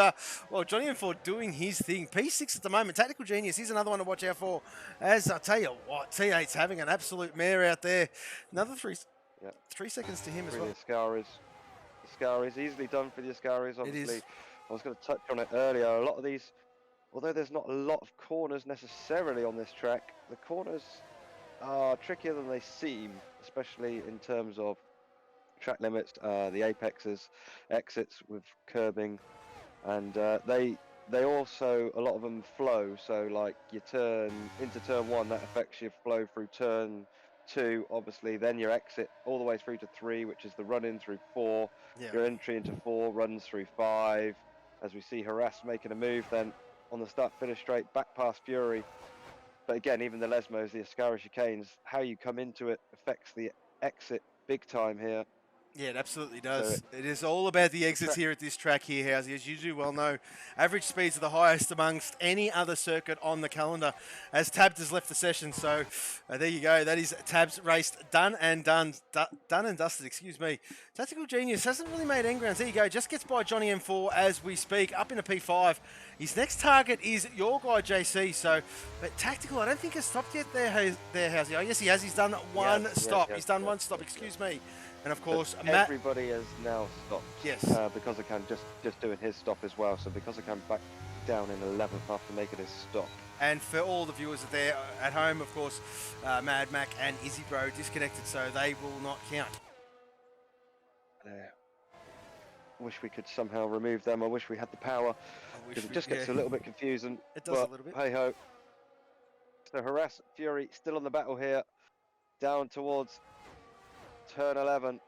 well, Johnny M4 doing his thing. P6 at the moment. Tactical Genius. He's another one to watch out for. As I tell you what, T8's having an absolute mare out there. Another 3 seconds to him as well. Scour is Ascaris. Easily done for the Ascaris, obviously. is. I was going to touch on it earlier. A lot of these, although there's not a lot of corners necessarily on this track, the corners are trickier than they seem, especially in terms of track limits, the apexes, exits with curbing, and they also, a lot of them flow. So like you turn into turn 1, that affects your flow through turn 2, obviously, then your exit all the way through to 3, which is the run in through 4. Yeah. Your entry into 4 runs through 5, as we see Harass making a move then on the start finish straight back past Fury. But again, even the Lesmos, the Ascara chicanes, how you come into it affects the exit big time here. Yeah, it absolutely So does. It is all about the exits here at this track here, Housey. As you do well know, average speeds are the highest amongst any other circuit on the calendar, as Tabs has left the session. So there you go. That is Tabs race done and dusted, excuse me. Tactical Genius hasn't really made end grounds. There you go. Just gets by Johnny M4 as we speak, up in a P5. His next target is your guy, JC. So, but Tactical, I don't think has stopped yet there, Housey. Oh, yes, he has. He's done one stop. He's done one stop, excuse me. And of course, Matt. Everybody has now stopped. Yes. Because I can just doing his stop as well. So because I can back down in 11th after making his stop. And for all the viewers that are there at home, of course, Mad Mac and Izzy Bro disconnected, so they will not count. Wish we could somehow remove them. I wish we had the power. Because it just gets a little bit confusing. It does a little bit. Hey ho. So Harass, Fury still on the battle here. Down towards turn 11.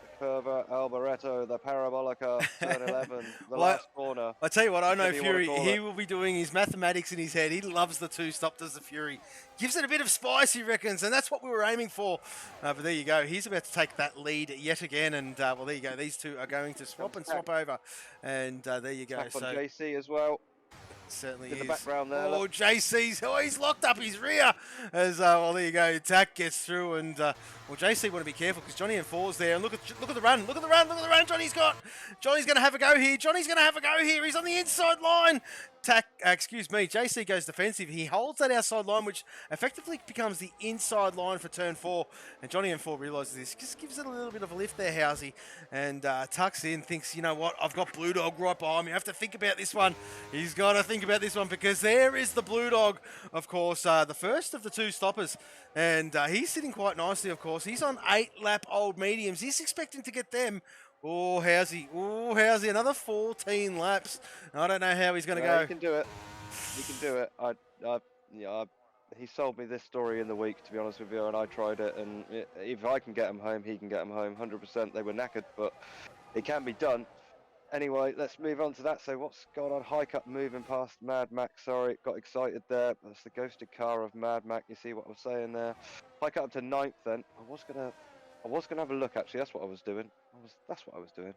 The Curva, Alboreto, the Parabolica, turn 11, the last corner. I tell you what, I know Whatever you Fury, wanna call he it. will be doing his mathematics in his head. He loves the two-stop, does the Fury. Gives it a bit of spice, he reckons, and that's what we were aiming for. But there you go. He's about to take that lead yet again, and, well, there you go. These two are going to swap over, and there you go. Back on So JC as well. certainly In the is. background there, Oh, look. JC's, he's locked up his rear. As well, there you go. Tack gets through, and well, JC want to be careful because Johnny M4's there. And look at the run. Look at the run. Johnny's got. Johnny's going to have a go here. He's on the inside line. JC goes defensive. He holds that outside line, which effectively becomes the inside line for turn 4. And Johnny M4 realises this, just gives it a little bit of a lift there, Housey, and tucks in, thinks, you know what, I've got Blue Dog right behind me. I have to think about this one. He's got to think about this one because there is the Blue Dog, of course, the first of the two stoppers. And he's sitting quite nicely, of course. He's on 8-lap old mediums. He's expecting to get them. Oh, Housey, another 14 laps. I don't know how he's going to go. He can do it. He can do it. He sold me this story in the week, to be honest with you, and I tried it. And if I can get him home, he can get him home. 100%. They were knackered, but it can be done. Anyway, let's move on to that. So what's going on? High cut moving past Mad Max. Sorry, got excited there. That's the ghosted car of Mad Max. You see what I was saying there? High cut up to 9th then. I was gonna have a look actually. That's what I was doing. That's what I was doing.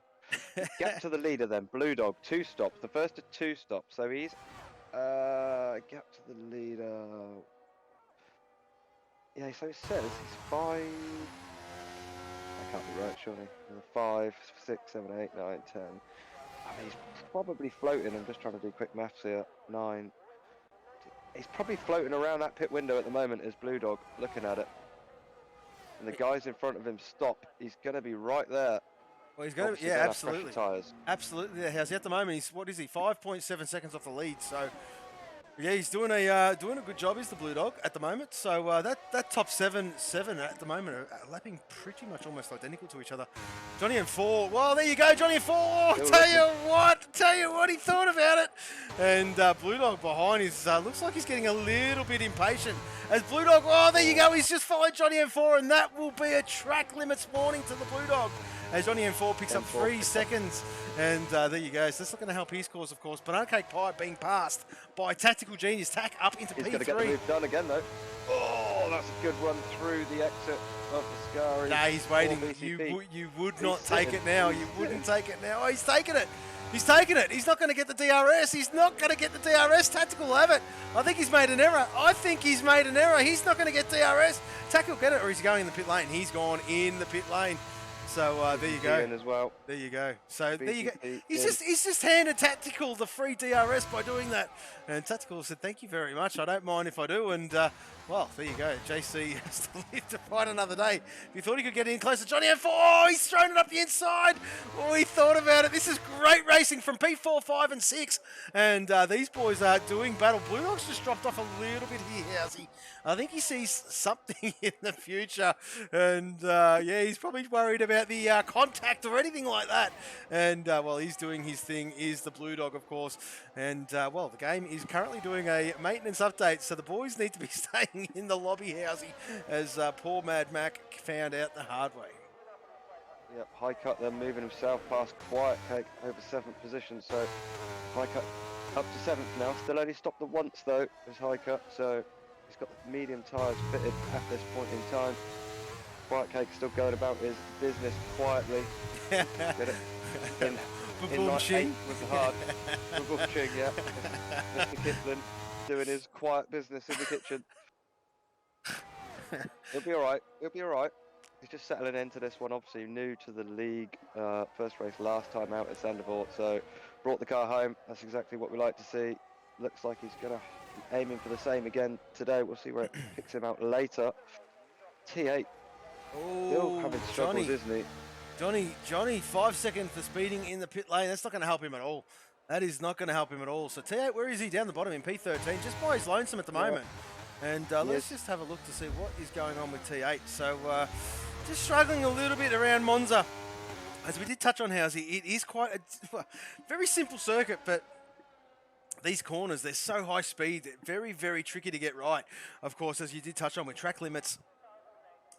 Gap to the leader then. Blue Dog, 2 stops. The first of 2 stops. So he's gap to the leader. Yeah, so it says he's 5. That can't be right, surely. 5, 6, 7, 8, 9, 10. I mean, he's probably floating. I'm just trying to do quick maths here. 9. He's probably floating around that pit window at the moment as Blue Dog, looking at it. And the guys in front of him stop. He's going to be right there. Well, he's going to, yeah, absolutely. Absolutely, there, Housey. At the moment, he's, 5.7 seconds off the lead. So, yeah, he's doing a good job. He's the Blue Dog at the moment. So that top 7 at the moment are lapping pretty much almost identical to each other. Johnny M4. Well, there you go, Johnny M4. Tell you what, he thought about it. And Blue Dog behind is looks like he's getting a little bit impatient. As Blue Dog, oh, there you go. He's just followed Johnny M4, and that will be a track limits warning to the Blue Dog. As Johnny M4 picks up 3 seconds. And there you go. So that's not going to help his cause, of course. Banana Cake Pie being passed by Tactical Genius. Tack up into P3. He's going to get the move done again, though. Oh, that's a good run through the exit of the Scari. Nah, he's waiting. You would not take it now. You wouldn't take it now. Oh, he's taking it. He's taking it. He's not going to get the DRS. He's not going to get the DRS. Tactical will have it. I think he's made an error. He's not going to get DRS. Tactical get it, or he's going in the pit lane. He's gone in the pit lane. So there you go. As well. There you go. So there you go. He's just handed Tactical the free DRS by doing that. And Tactical said, "Thank you very much. I don't mind if I do." And Well, there you go. JC has to live to fight another day. If you thought he could get in closer, Johnny F4, oh, he's thrown it up the inside. Oh, he thought about it. This is great racing from P4, 5 and 6. And these boys are doing battle. Blue Dog's just dropped off a little bit here, has he? I think he sees something in the future. And yeah, he's probably worried about the contact or anything like that. And while he's doing his thing is the Blue Dog, of course. And well, the game is currently doing a maintenance update. So the boys need to be staying in the lobby housey as poor Mad Mac found out the hard way. Yep, High Cut then moving himself past Quiet Cake over 7th position. So High Cut up to 7th now. Still only stopped the once though, is High Cut. So he's got the medium tyres fitted at this point in time. Quiet Cake still going about his business quietly. Get it? In like 8 with the hard. Ching, yeah. Mr. Kipling doing his quiet business in the kitchen. He'll be alright. He'll be alright. He's just settling into this one. Obviously new to the league. First race last time out at Sandervoort. So brought the car home. That's exactly what we like to see. Looks like he's going to be aiming for the same again today. We'll see where it picks him out later. T8. Still having struggles, isn't he? Johnny, 5 seconds for speeding in the pit lane. That's not going to help him at all. That is not going to help him at all. So T8, where is he? Down the bottom in P13, just by his lonesome at the moment. And let's just have a look to see what is going on with T8. So just struggling a little bit around Monza. As we did touch on, Housey, it is quite a very simple circuit, but these corners, they're so high speed, they're very, very tricky to get right. Of course, as you did touch on with track limits,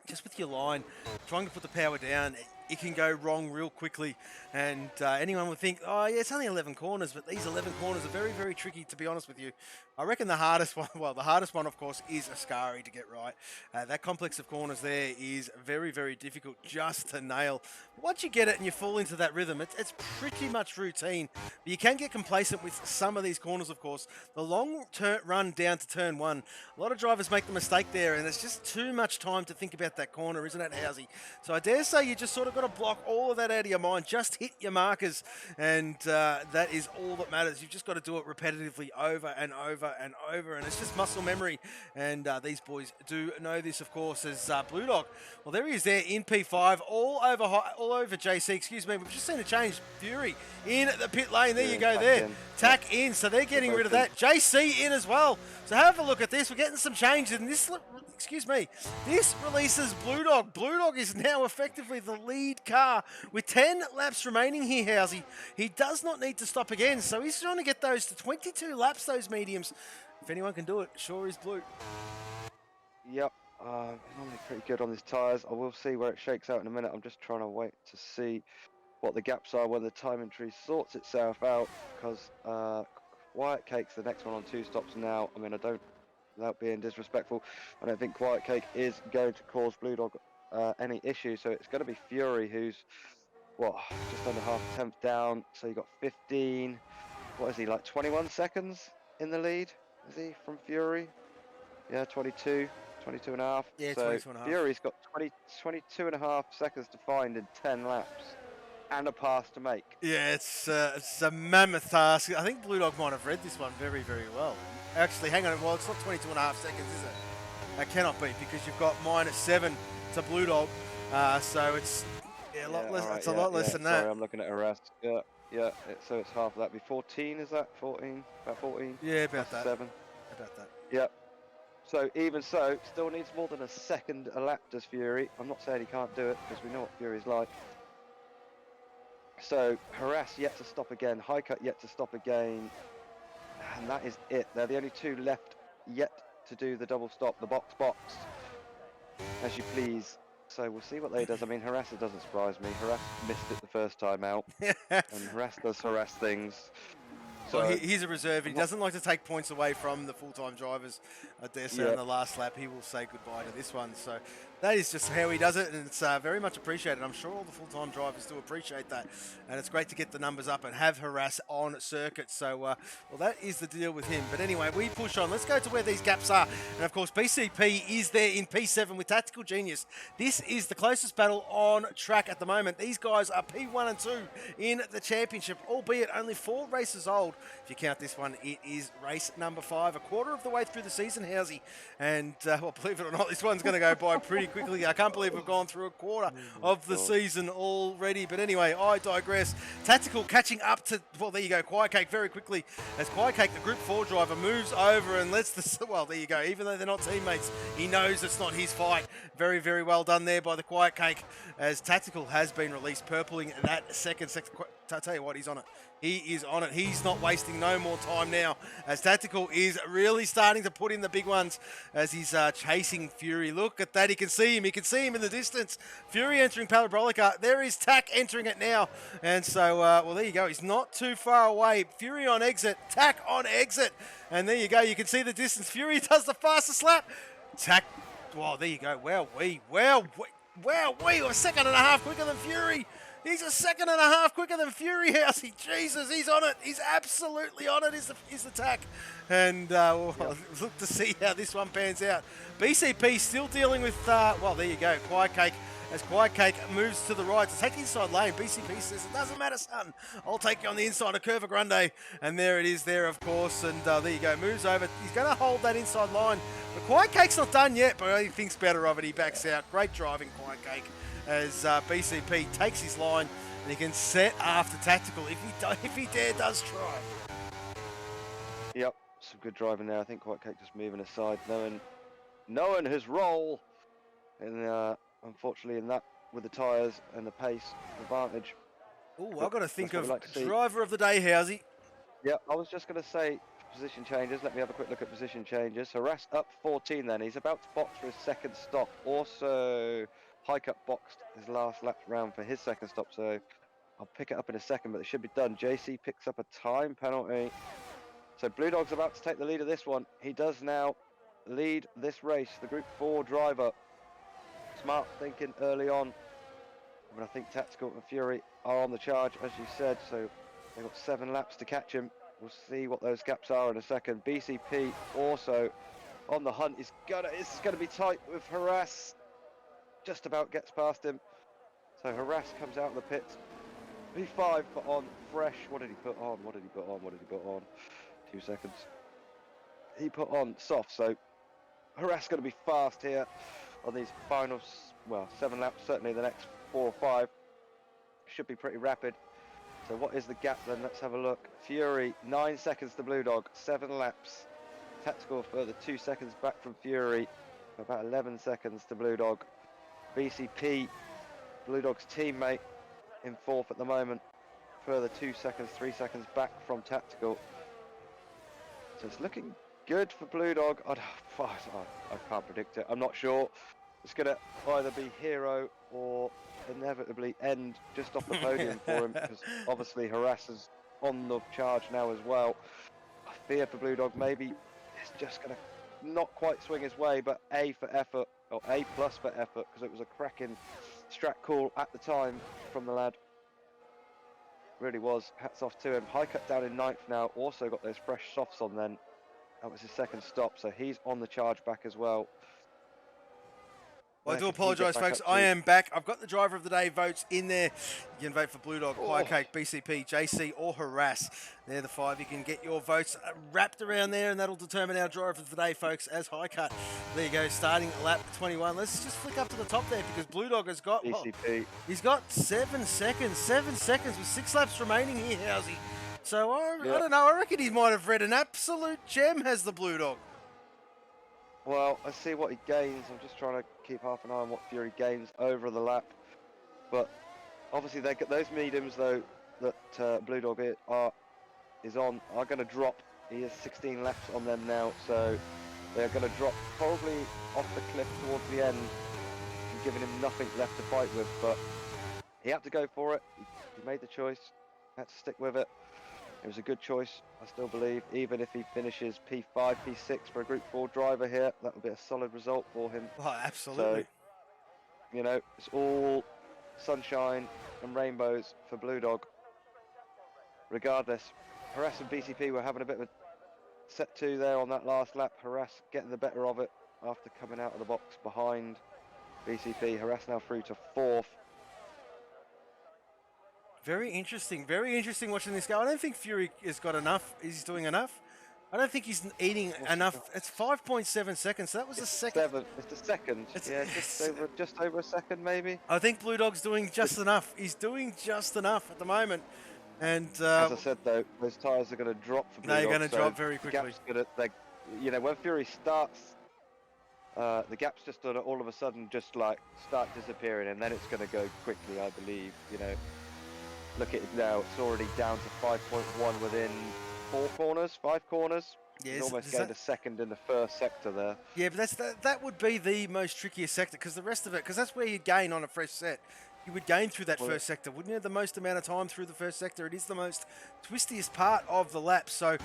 just with your line, trying to put the power down, it can go wrong real quickly. And anyone would think, oh yeah, it's only 11 corners, but these 11 corners are very, very tricky, to be honest with you. I reckon the hardest one, well, the hardest one, of course, is Ascari to get right. That complex of corners there is very, very difficult just to nail. But once you get it and you fall into that rhythm, it's pretty much routine. But you can get complacent with some of these corners, of course. The long run down to turn 1, a lot of drivers make the mistake there, and it's just too much time to think about that corner, isn't it, Housey? So I dare say you just sort of got to block all of that out of your mind. Just hit your markers, and that is all that matters. You've just got to do it repetitively over and over and over, and it's just muscle memory. And these boys do know this, of course, as Blue Dog. Well, there he is there in P5, all over JC, excuse me. We've just seen a change. Fury in the pit lane. There you go there. Tack in. So they're getting rid of that. JC in as well. So have a look at this. We're getting some changes, and this, excuse me, this releases Blue Dog. Blue Dog is now effectively the lead car with 10 laps remaining here, Housey. He does not need to stop again, so he's trying to get those to 22 laps, those mediums. If anyone can do it, sure is Blue. Yep, normally pretty good on his tyres. I will see where it shakes out in a minute. I'm just trying to wait to see what the gaps are when the timing tree sorts itself out, because Quiet Cake's the next one on 2 stops now. I mean, without being disrespectful, I don't think Quiet Cake is going to cause Blue Dog any issue. So it's going to be Fury, who's just under half a tenth down. So you got 15. What is he, like 21 seconds in the lead? Is he from Fury? Yeah, 22 and a half. Yeah, so 22 and a half. Fury's got 22 and a half seconds to find in 10 laps. And a pass to make. Yeah, it's a mammoth task. I think Blue Dog might have read this one very, very well. Actually, hang on. Well, it's not 22 and a half seconds, is it? That cannot be, because you've got -7 to Blue Dog. So it's a lot less. Right, it's a lot less than that. Sorry, I'm looking at a rest. Yeah. So it's half of that. Be 14, is that 14? About 14. Yeah, about that. 7. About that. Yeah. So even so, still needs more than a second a lap, does Fury. I'm not saying he can't do it, because we know what Fury's like. So Harass yet to stop again, High Cut yet to stop again, and that is it. They're the only 2 left yet to do the double stop, the box, as you please. So we'll see what they does. I mean, Harasser doesn't surprise me. Harass missed it the first time out, and Harass does Harass things. So well, he's a reserve. He doesn't like to take points away from the full-time drivers. I dare say on the last lap he will say goodbye to this one. So that is just how he does it, and it's very much appreciated. I'm sure all the full-time drivers do appreciate that, and it's great to get the numbers up and have Harass on circuit. So, well, that is the deal with him. But anyway, we push on. Let's go to where these gaps are. And, of course, BCP is there in P7 with Tactical Genius. This is the closest battle on track at the moment. These guys are P1 and 2 in the championship, albeit only 4 races old. If you count this one, it is race number 5, a quarter of the way through the season, Housey. And, well, believe it or not, this one's going to go by pretty quickly. I can't believe we've gone through a quarter of the season already. But anyway, I digress. Tactical catching up to, well, there you go, Quiet Cake very quickly. As Quiet Cake, the Group 4 driver, moves over and lets the, well, there you go. Even though they're not teammates, he knows it's not his fight. Very, very well done there by the Quiet Cake, as Tactical has been released, purpling that second. I tell you what, he's on it. He is on it. He's not wasting no more time now, as Tactical is really starting to put in the big ones as he's chasing Fury. Look at that. He can see him. He can see him in the distance. Fury entering Parabolica. There is Tac entering it now. And so, well, there you go. He's not too far away. Fury on exit. Tac on exit. And there you go. You can see the distance. Fury does the fastest lap. Tac. Well, there you go. Wow, a second and a half quicker than Fury. He's a second and a half quicker than Fury, Housey. Jesus, he's on it. He's absolutely on it, is the Tac. And look to see how this one pans out. BCP still dealing with, well, there you go, Quiet Cake. As Quiet Cake moves to the right to take the inside lane, BCP says, it doesn't matter, son. I'll take you on the inside of Curva Grande. And there it is there, of course. And there you go, moves over. He's going to hold that inside line. But Quiet Cake's not done yet, but he thinks better of it. He backs out. Great driving, Quiet Cake, as BCP takes his line and he can set after Tactical if he does try. Yep, some good driving there. I think Quiet Cake just moving aside, knowing his role, and unfortunately in that with the tyres and the pace advantage. Oh, I've got to think of like driver of the day, Housey. Yeah, I was just going to say position changes. Let me have a quick look at position changes. Harass up 14 then. He's about to box for his second stop. Also, Hike Up boxed his last lap round for his second stop, so I'll pick it up in a second, but it should be done. JC picks up a time penalty. So Blue Dog's about to take the lead of this one. He does now lead this race, the Group 4 driver. Smart thinking early on. I mean, I think Tactical and Fury are on the charge, as you said, so they've got 7 laps to catch him. We'll see what those gaps are in a second. BCP also on the hunt. This is going to be tight with Harass. Just about gets past him. So Harass comes out of the pits. P5 put on fresh. What did he put on? 2 seconds. He put on soft, so Harass going to be fast here on these final, well, 7 laps. Certainly the next 4 or 5 should be pretty rapid. So what is the gap then? Let's have a look. Fury, 9 seconds to Blue Dog, 7 laps. Tactical further 2 seconds back from Fury, about 11 seconds to Blue Dog. BCP, Blue Dog's teammate, in 4th at the moment. Further 2 seconds, 3 seconds back from Tactical. So it's looking good for Blue Dog. I can't predict it. I'm not sure. It's going to either be hero or inevitably end just off the podium for him, because obviously Harass is on the charge now as well. I fear for Blue Dog, maybe it's just going to not quite swing his way, but A for effort, or A plus for effort, because it was a cracking strat call at the time from the lad. Really was. Hats off to him. High cut down in 9th now. Also got those fresh softs on then. That was his second stop, so he's on the charge back as well. Well, I do apologise, folks. I am back. I've got the driver of the day votes in there. You can vote for Blue Dog, Quiet Cake, BCP, JC, or Harass. They're the 5. You can get your votes wrapped around there, and that'll determine our driver of the day, folks, as High Cut. There you go, starting at lap 21. Let's just flick up to the top there, because Blue Dog has got, well, he's got 7 seconds. 7 seconds with 6 laps remaining here, Housey. So, I don't know. I reckon he might have read an absolute gem, has the Blue Dog. Well, I see what he gains. I'm just trying to keep half an eye on what Fury gains over the lap. But obviously, they get those mediums though that Blue Dog is on are going to drop. He has 16 laps on them now, so they're going to drop probably off the cliff towards the end, and giving him nothing left to fight with. But he had to go for it. He made the choice. Had to stick with it. It was a good choice, I still believe. Even if he finishes P5, P6 for a Group 4 driver here, that would be a solid result for him. Oh, absolutely. So, you know, it's all sunshine and rainbows for Blue Dog. Regardless, Harass and BCP were having a bit of a set 2 there on that last lap. Harass getting the better of it after coming out of the box behind BCP. Harass now through to 4th. Very interesting watching this go. I don't think Fury has got enough. He's doing enough. I don't think he's eating enough. It's 5.7 seconds. So that was a second. It's the second. It's- Yeah, just over a second maybe. I think Blue Dog's doing just enough. He's doing just enough at the moment. And As I said though, those tyres are going to drop for Blue they're Dog, going to so drop very the quickly. gap's gonna, you know, when Fury starts, the gap's just going to all of a sudden just like start disappearing, and then it's going to go quickly, I believe. You know, look at it now; it's already down to 5.1 within 5 corners. Yeah, He's almost gained a second in the first sector there. Yeah, but that would be the most trickiest sector because the rest of it, because that's where you gain on a fresh set. You would gain through that first sector, wouldn't you? The most amount of time through the first sector. It is the most twistiest part of the lap. So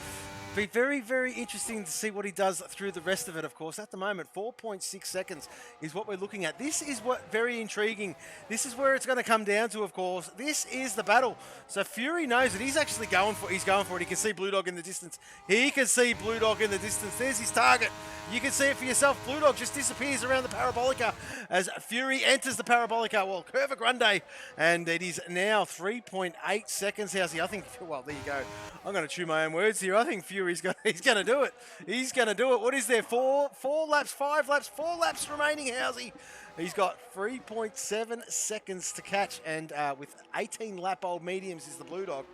be very, very interesting to see what he does through the rest of it, of course. At the moment, 4.6 seconds is what we're looking at. This is what very intriguing. This is where it's going to come down to, of course. This is the battle. So Fury knows that he's actually going for it. He's going for it. He can see Blue Dog in the distance. He can see Blue Dog in the distance. There's his target. You can see it for yourself. Blue Dog just disappears around the Parabolica as Fury enters the Parabolica. Well, Curva Grande, and it is now 3.8 seconds. How's he? I think, well, there you go. I'm going to chew my own words here. I think Fury's going to do it. He's going to do it. What is there? 4 laps, 5 laps, 4 laps remaining, Housey. He's got 3.7 seconds to catch, and with 18 lap old mediums is the Blue Dog.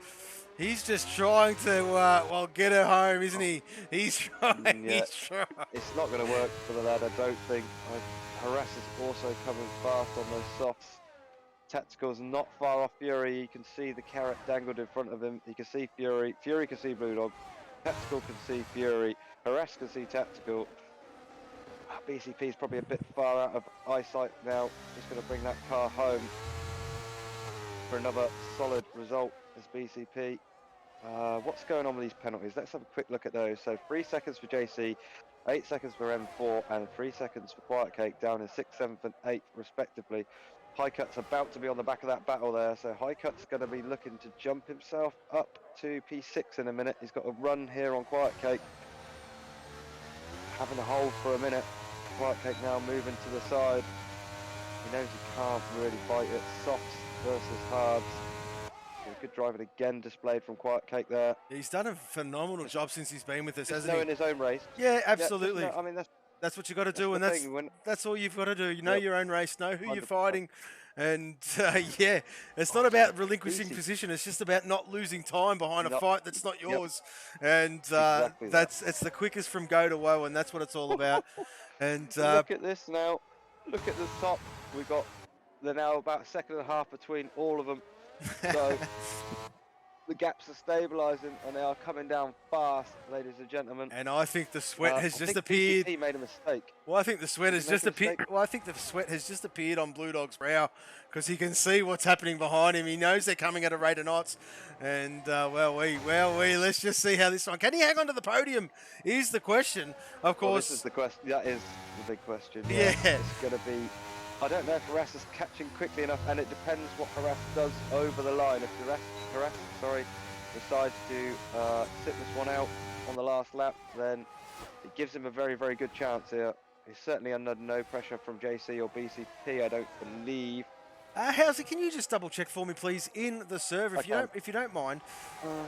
He's just trying to, well, get her home, isn't he? He's trying. Yeah, he's trying. it's not going to work for the lad, I don't think. Harass is also coming fast on those softs. Tactical's not far off Fury. You can see the carrot dangled in front of him. You can see Fury. Fury can see Blue Dog. Tactical can see Fury. Harass can see Tactical. BCP is probably a bit far out of eyesight now. Just going to bring that car home for another solid result as BCP. What's going on with these penalties? Let's have a quick look at those. So 3 seconds for JC, 8 seconds for M4, and 3 seconds for Quiet Cake, down in 6th, 7th, and 8th respectively. High Cut's about to be on the back of that battle there, so High Cut's going to be looking to jump himself up to P6 in a minute. He's got a run here on Quiet Cake, having a hold for a minute. Quiet Cake now moving to the side. He knows he can't really fight it. Softs versus hards. Good driving again displayed from Quiet Cake there. He's done a phenomenal job since he's been with us, Just hasn't he? knowing his own race. Yeah, absolutely. I mean, that's what you got to do, and the thing, that's all you've got to do. You know Yep. your own race, know who you're 100%. fighting, and yeah, it's not about relinquishing position. It's just about not losing time behind a Yep. fight that's not Yep. yours, and Exactly it's the quickest from go to woe, and that's what it's all about. And look at this now. Look at the top. They're now about a second and a half between all of them. So the gaps are stabilising and they are coming down fast, ladies and gentlemen. and I think the sweat has I just think appeared. BCP made a mistake. Well, I think the sweat has Did he just make a appeared. mistake? Well, I think the sweat has just appeared on Blue Dog's brow because he can see what's happening behind him. He knows they're coming at a rate of knots, and let's just see how this one. Can he hang on to the podium? Is the question. Of Well, course. this is the question. That is the big question. Yeah. It's going to be. I don't know if Harass is catching quickly enough, and it depends what Harass does over the line. If Harass decides to sit this one out on the last lap, then it gives him a very, very good chance here. He's certainly under no pressure from JC or BCP, I don't believe. Howsey, can you just double check for me, please, in the server, if you don't mind?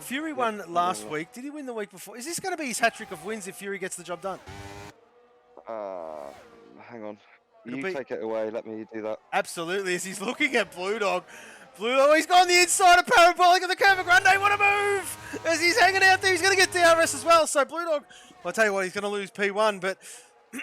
Fury won last week. Did he win the week before? Is this going to be his hat trick of wins if Fury gets the job done? Hang on. It'll You be- take it away. Let me do that. Absolutely, as he's looking at Blue Dog. Blue Dog, he's gone the inside of Parabolic of the Curva Grande. What a move! As he's hanging out there, he's going to get DRS as well. So Blue Dog, I'll tell you what, he's going to lose P1, but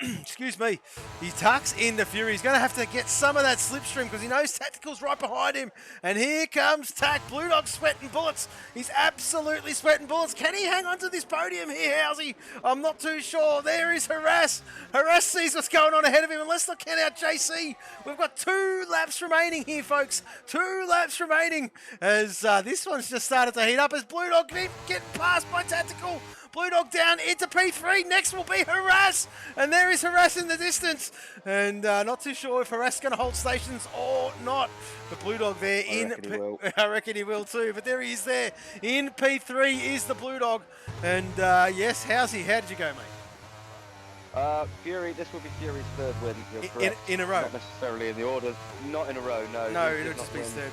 excuse me, he tucks into Fury. He's going to have to get some of that slipstream because he knows Tactical's right behind him. And here comes Tac. Blue Dog sweating bullets. He's absolutely sweating bullets. Can he hang on to this podium here, Housey? I'm not too sure. There is Harass. Harass sees what's going on ahead of him. And let's not count out JC. We've got 2 laps remaining here, folks. 2 laps remaining as this one's just started to heat up as Blue Dog getting passed by Tactical. Blue Dog down into P3. Next will be Harass. And there is Harass in the distance. And not too sure if Harass is going to hold stations or not. But Blue Dog there in... reckon he will. I reckon he will too. But there he is there. In P3 is the Blue Dog. And yes, Housey, how did you go, mate? Fury, this will be Fury's 3rd win. You're correct. In a row? Not necessarily in the order. Not in a row, no. No, He did it'll not just be his win 3rd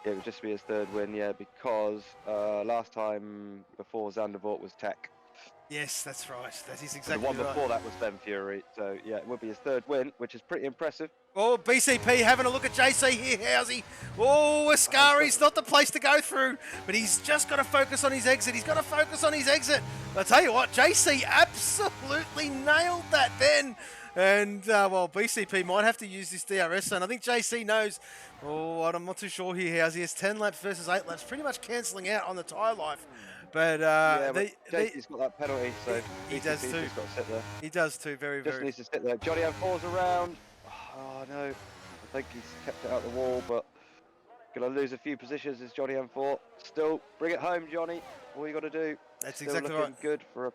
It would just be his third win, yeah, because last time before Zandvoort was Tech. Yes, that's right. That is The exactly one right. before that was Ben Fury. So yeah, it would be his third win, which is pretty impressive. Oh, BCP having a look at JC here, Housey. Oh, Ascari's not the place to go through, but he's just got to focus on his exit. He's got to focus on his exit. I'll tell you what, JC absolutely nailed that then. And, well, BCP might have to use this DRS zone. I think JC knows. Oh, I'm not too sure here, Housey. It's 10 laps versus 8 laps, pretty much cancelling out on the tyre life. But, Yeah, but JC's got that penalty, so he does BCP's too. just got to sit there. He does too, very, Just very. needs to sit there. Johnny M4's around. Oh no, I think he's kept it out the wall, but gonna lose a few positions is Johnny M4. Still, bring it home, Johnny. All you got to do. That's Still exactly looking right. good for a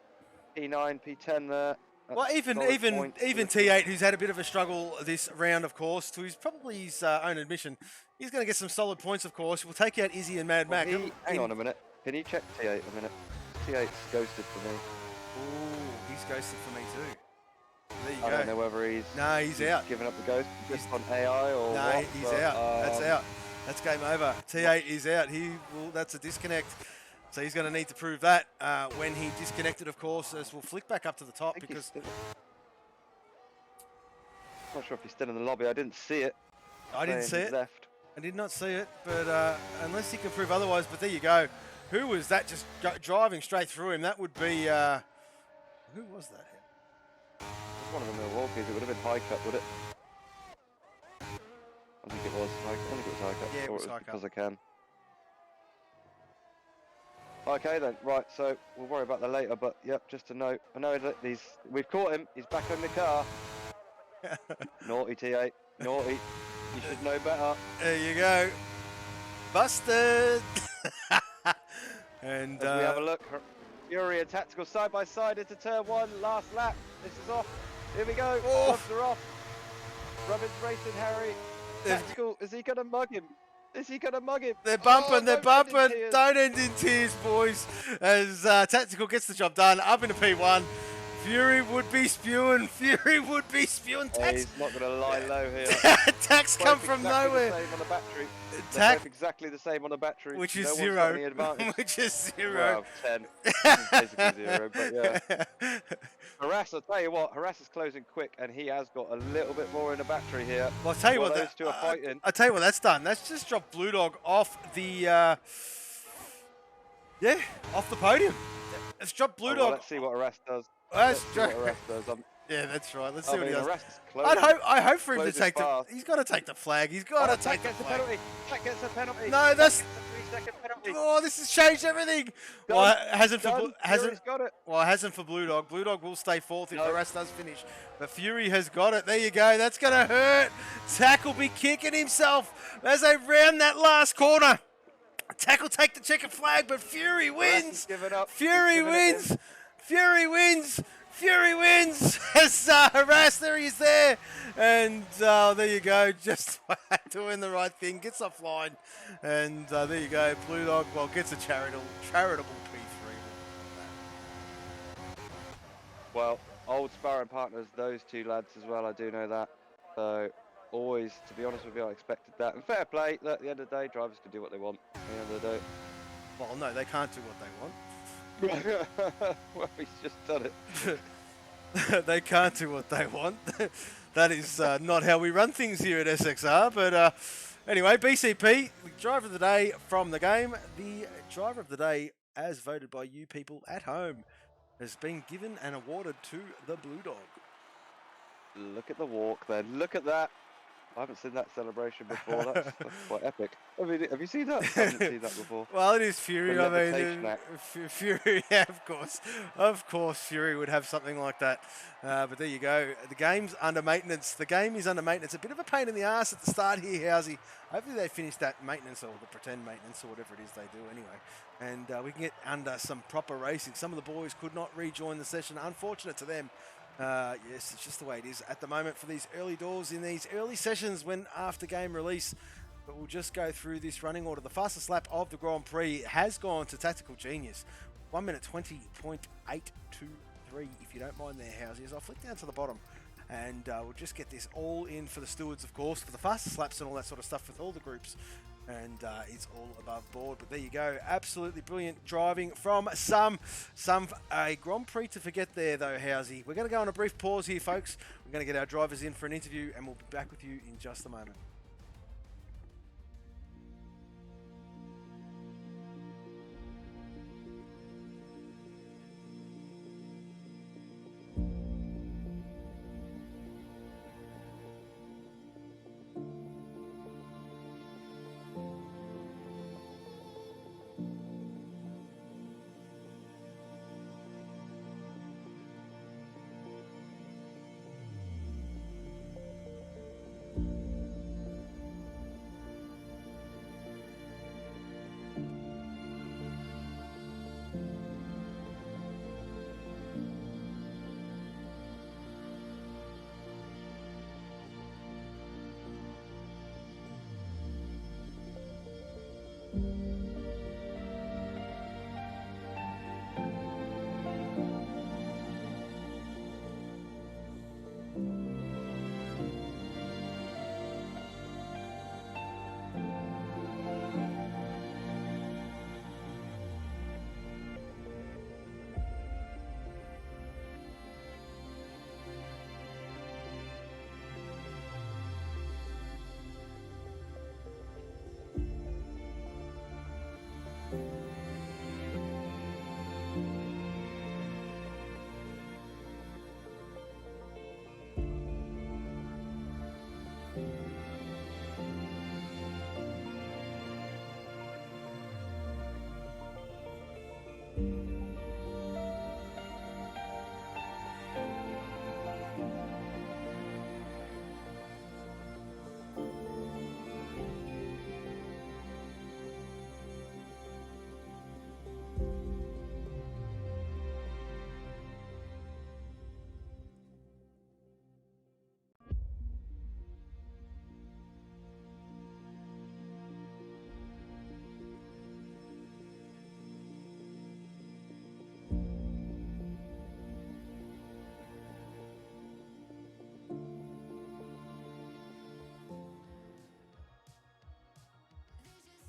P9, P10 there. Well, even T8, who's had a bit of a struggle this round, of course, to probably his own admission, he's going to get some solid points, of course. We'll take out Izzy and Mad Mac. Hang on a minute. Can you check T8 a minute? T8's ghosted for me. Ooh, he's ghosted for me too. There you go. I don't know whether he's out. giving up the ghost just on AI or No, what. he's but, out. That's out. That's game over. T8 is out. That's a disconnect. So he's going to need to prove that when he disconnected, of course, as we'll flick back up to the top because I'm not sure if he's still in the lobby. I didn't see it. I didn't see it. Left. I did not see it, but unless he can prove otherwise. But there you go. Who was that just driving straight through him? That would be who was that? It was one of the Milwaukee's. It would have been high cut, would it? I think it was. I think it was high cut. Yeah, it or was it high was cut. because I can. Okay then, right. So we'll worry about that later. But yep, just a note. I know that we've caught him. He's back in the car. Naughty T8. Naughty. You should know better. There you go. Busted. And As we have a look, Fury and Tactical side by side into turn 1, last lap. This is off. Here we go. Gloves are off. Robbins racing Harry. Tactical, is he going to mug him? Is he going to mug him? They're bumping, they're don't end in bumping. tears. Don't end in tears, boys. As Tactical gets the job done, up into P1. Fury would be spewing. Fury would be spewing. Oh, he's not going to lie low here. Tax come from Exactly nowhere. The same on the battery. Tac- Both exactly the same on the battery. Which is no one's zero. got any advantage. Which is 0. Well, 10. It's basically 0, but yeah. Harass, I'll tell you what, Harass is closing quick, and he has got a little bit more in the battery here. Well, I'll tell you While what, those two are fighting. I'll tell you what that's done. That's just dropped Blue Dog off the, off the podium. It's dropped Blue Oh, Dog. well, let's see what Harass does. Let's See what Harass does. Yeah, that's right. Let's see what he does. Harass is closing. I hope for him to Closes take the. fast. He's got to take the flag. He's got to take the gets the flag. penalty. Jack gets a penalty. No, that's. Jack gets a 3-second penalty. Oh, this has changed everything. Done. Well, it hasn't for Done. Fury's got it. Well, it hasn't for Blue Dog. Blue Dog will stay fourth if No. the rest does finish. But Fury has got it. There you go. That's going to hurt. Tack will be kicking himself as they round that last corner. Tack will take the checkered flag, but Fury Harass wins. has given up. Fury He's given it wins. in. Fury wins. Fury wins. As Harass, there he is there. And there you go. Just doing the right thing. Gets offline. And there you go. Blue Dog, well, gets a charitable P3. Well, old sparring partners, those two lads as well, I do know that. So, always, to be honest with you, I expected that. And fair play, look, at the end of the day, drivers can do what they want. At the end of the day. Well, no, they can't do what they want. Well, he's just done it. They can't do what they want. That is not how we run things here at SXR. But anyway, BCP, the driver of the day from the game. The driver of the day, as voted by you people at home, has been given and awarded to the Blue Dog. Look at the walk then. Look at that. I haven't seen that celebration before. That's quite epic. I mean, have you seen that? I haven't seen that before. Well, it is Fury. The I mean, levitation act. Fury. Yeah, of course, Fury would have something like that. But there you go. The game's under maintenance. The game is under maintenance. A bit of a pain in the ass at the start here, Housey. Hopefully they finish that maintenance or the pretend maintenance or whatever it is they do anyway. And we can get under some proper racing. Some of the boys could not rejoin the session. Unfortunate to them. Yes, it's just the way it is at the moment for these early doors in these early sessions when after game release. But we'll just go through this running order. The fastest lap of the Grand Prix has gone to Tactical Genius. 1 minute 20.823, if you don't mind there, Housies. I'll flick down to the bottom and we'll just get this all in for the stewards, of course, for the fastest laps and all that sort of stuff with all the groups. and it's all above board. But there you go, absolutely brilliant driving from some a Grand Prix to forget there though, Housey. We're going to go on a brief pause here, folks. We're going to get our drivers in for an interview, and we'll be back with you in just a moment.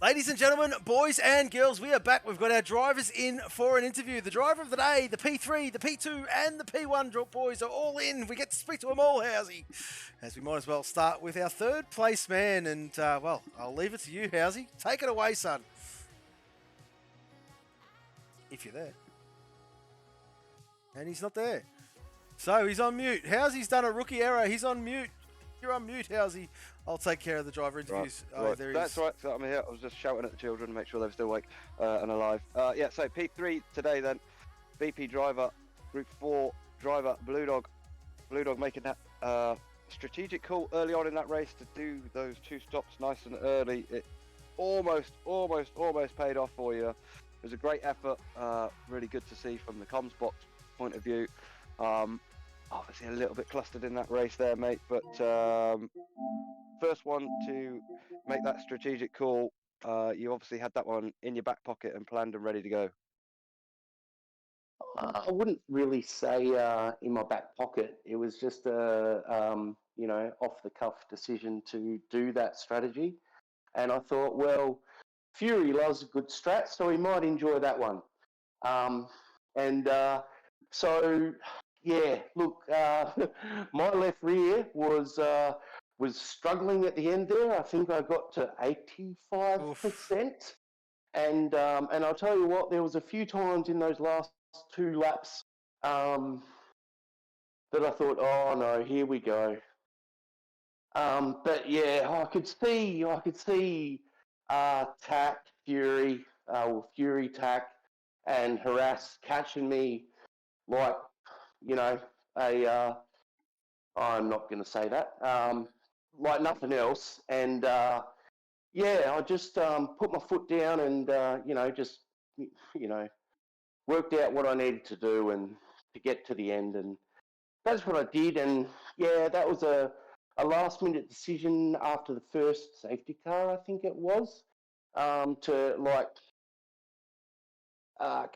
Ladies and gentlemen, boys and girls, we are back. We've got our drivers in for an interview. The driver of the day, the P3, the P2, and the P1 boys are all in. We get to speak to them all, Housey. As we might as well start with our third place man. And, well, I'll leave it to you, Housey. Take it away, son. If you're there. And he's not there. So he's on mute. Housey's done a rookie error. He's on mute. You're on mute, Housey. I'll take care of the driver interviews. Right, Oh, there he that's is. right. So I'm here. I was just shouting at the children to make sure they're still awake and alive. Yeah, so P3 today then. BP driver, Group 4 driver, Blue Dog. Blue Dog making that strategic call early on in that race to do those two stops nice and early. It almost paid off for you. It was a great effort. Really good to see from the comms box point of view. Obviously a little bit clustered in that race there, mate, but first one to make that strategic call. You obviously had that one in your back pocket and planned and ready to go. I wouldn't really say in my back pocket. It was just a off the cuff decision to do that strategy, and I thought, well, Fury loves a good strat, so he might enjoy that one. So yeah, look, my left rear was struggling at the end there. I think I got to 85%. And I'll tell you what, there was a few times in those last two laps that I thought, oh no, here we go. But yeah, I could see Tack, Fury, Fury, Tack, and Harass catching me like, I'm not going to say that, like nothing else. And yeah, I just put my foot down and, just, worked out what I needed to do and to get to the end. And that's what I did. And yeah, that was a last minute decision after the first safety car, I think it was, to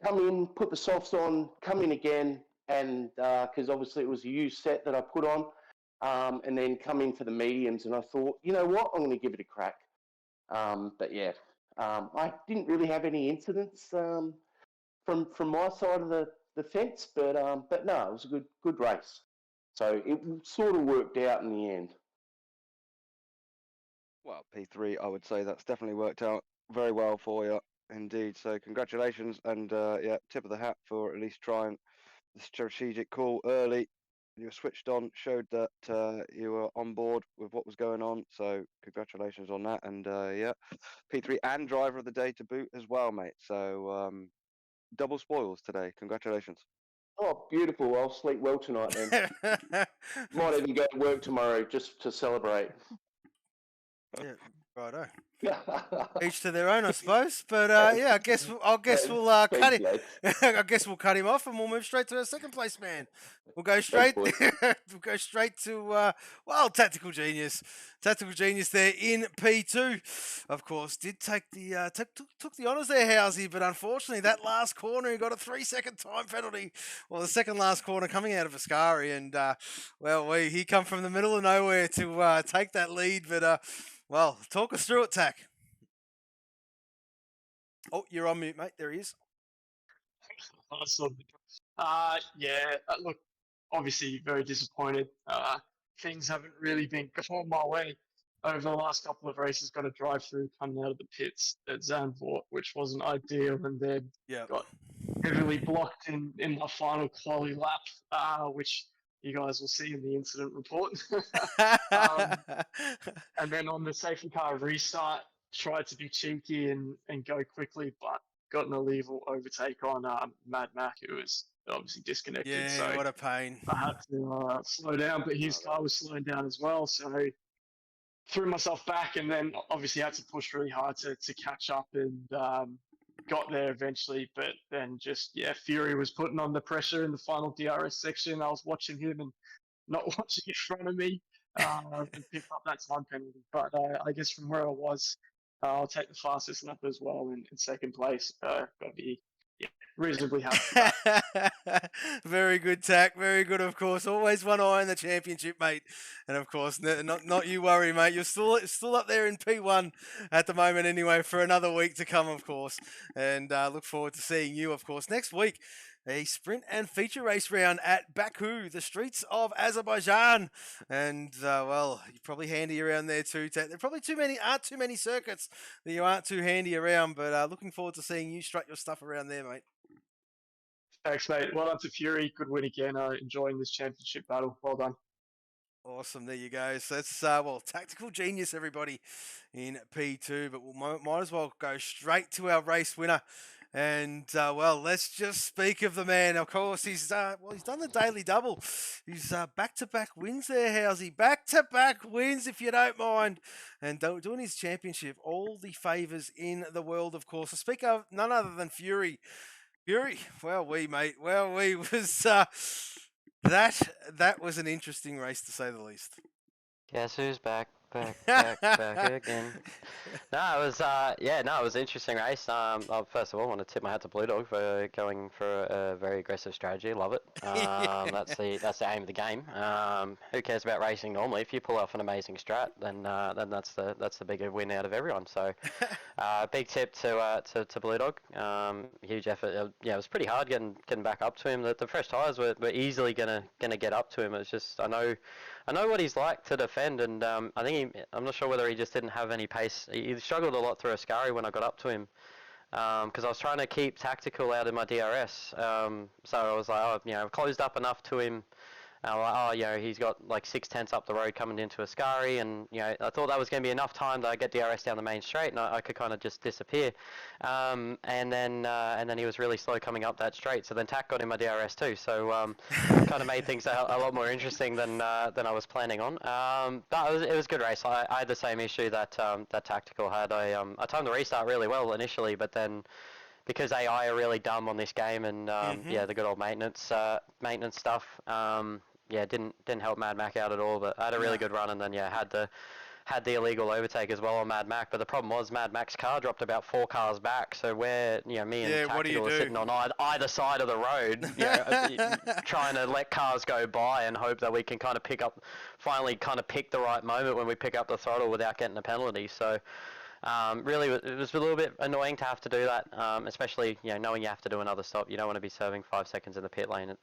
come in, put the softs on, come in again. And because obviously it was a used set that I put on, and then come in for the mediums. And I thought, you know what, I'm going to give it a crack. But yeah, I didn't really have any incidents from my side of the fence, but no, it was a good race. So it sort of worked out in the end. Well, P3, I would say that's definitely worked out very well for you indeed. So congratulations, and yeah, tip of the hat for at least trying the strategic call early. You were switched on, showed that you were on board with what was going on. So congratulations on that, and yeah, P3 and driver of the day to boot as well, mate. So double spoils today. Congratulations. Oh, beautiful. I'll sleep well tonight then. Might even go to work tomorrow just to celebrate. Yeah, righto. Yeah. Each to their own, I suppose. But yeah, I guess we'll cut him. I guess we'll cut him off, and we'll move straight to our second place man. We'll go straight. boys. We'll go straight to Tactical Genius. Tactical Genius there in P2. Of course, did take the took the honours there, Housey, but unfortunately that last corner he got a 3-second time penalty. Well, the second last corner coming out of Ascari, and he come from the middle of nowhere to take that lead, but. Well, talk us through it, Tack. Oh, you're on mute, mate. There he is. Awesome. Look, obviously very disappointed. Things haven't really been going my way over the last couple of races. Got a drive through coming out of the pits at Zandvoort, which wasn't ideal, and then got heavily blocked in my final quali lap, which you guys will see in the incident report. And then on the safety car restart, tried to be cheeky and go quickly, but got an illegal overtake on Mad Mac, who was obviously disconnected. Yeah, so what a pain. I had to slow down, but his car was slowing down as well. So threw myself back, and then obviously had to push really hard to catch up, and got there eventually. But then Fury was putting on the pressure in the final DRS section. I was watching him and not watching in front of me, and pick up that time penalty. But I guess from where I was, I'll take the fastest lap as well in second place. Got to be reasonably happy. Very good, Tack. Very good, of course. Always one eye on the championship, mate. And of course, not you worry, mate. You're still up there in P1 at the moment, anyway, for another week to come, of course. And look forward to seeing you, of course, next week. A sprint and feature race round at Baku, the streets of Azerbaijan. And, you're probably handy around there too. There probably aren't too many circuits that you aren't too handy around, but looking forward to seeing you strut your stuff around there, mate. Thanks, mate. Well done to Fury. Good win again. Enjoying this championship battle. Well done. Awesome. There you go. So that's, Tactical Genius, everybody, in P2. But we might as well go straight to our race winner. And, let's just speak of the man. Of course, he's done the daily double. He's back-to-back wins there, Housey. Back-to-back wins, if you don't mind. And doing his championship, all the favours in the world, of course. I speak of none other than Fury. Fury, mate. Was that was an interesting race, to say the least. Guess who's back again. No, it was it was an interesting race. First of all, I want to tip my hat to Blue Dog for going for a very aggressive strategy. Love it. That's the aim of the game. Who cares about racing normally? If you pull off an amazing strat, then that's the bigger win out of everyone. So, big tip to Blue Dog. Huge effort. It was pretty hard getting back up to him. The fresh tyres were easily gonna get up to him. It's just I know what he's like to defend, and I'm not sure whether he just didn't have any pace. He struggled a lot through Ascari when I got up to him, because I was trying to keep Tactical out of my DRS. So I was like, I've closed up enough to him. He's got like 6/10 up the road coming into Ascari, and I thought that was going to be enough time to get DRS down the main straight, and I could kind of just disappear. And then he was really slow coming up that straight. So then Tac got in my DRS too. So kind of made things a lot more interesting than I was planning on. But it was a good race. I had the same issue that Tactical had. I timed the restart really well initially, but then, because AI are really dumb on this game, and the good old maintenance stuff. Didn't help Mad Mac out at all. But I had a really good run, and then had the illegal overtake as well on Mad Mac. But the problem was Mad Mac's car dropped about 4 cars back. So me and Tactical are sitting on either side of the road, trying to let cars go by and hope that we can finally pick the right moment when we pick up the throttle without getting a penalty. So. Really, it was a little bit annoying to have to do that, especially knowing you have to do another stop. You don't want to be serving 5 seconds in the pit lane. It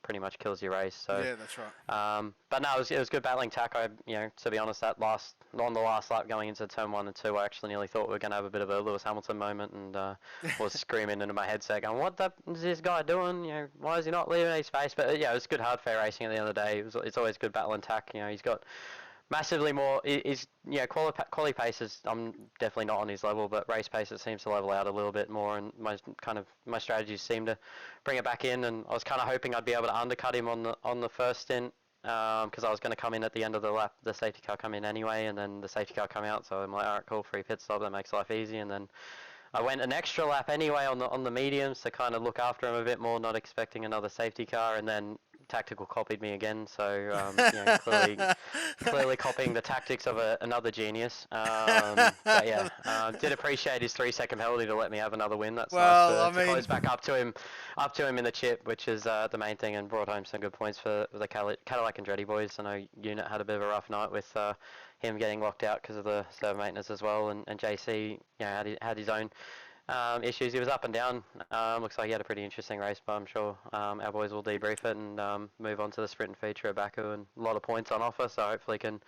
pretty much kills your race. So Yeah, that's right. but no, it was good battling tack. To be honest, on the last lap going into turn 1 and 2, I actually nearly thought we were going to have a bit of a Lewis Hamilton moment, and was screaming into my headset, going, "What is this guy doing? Why is he not leaving any space?" But yeah, it was good hard fair racing at the end of the day. It's always good battling tack. He's got massively more. Quali pace is, I'm definitely not on his level, but race pace it seems to level out a little bit more, and my strategies seem to bring it back in. And I was kind of hoping I'd be able to undercut him on the first stint, because I was going to come in at the end of the lap, the safety car come in anyway, and then the safety car come out. So I'm like, all right, cool, free pit stop, that makes life easy. And then I went an extra lap anyway on the mediums to kind of look after him a bit more, not expecting another safety car, and then tactical copied me again. So clearly copying the tactics of another genius. But yeah, did appreciate his 3-second penalty to let me have another win. That's Well, nice to close back up to him in the chip, which is the main thing, and brought home some good points for the Cadillac Andretti boys. I know Unit had a bit of a rough night with him getting locked out because of the server maintenance as well, and JC had his own issues. He was up and down. Looks like he had a pretty interesting race, but I'm sure our boys will debrief it and move on to the sprint and feature at Baku, and a lot of points on offer, so hopefully can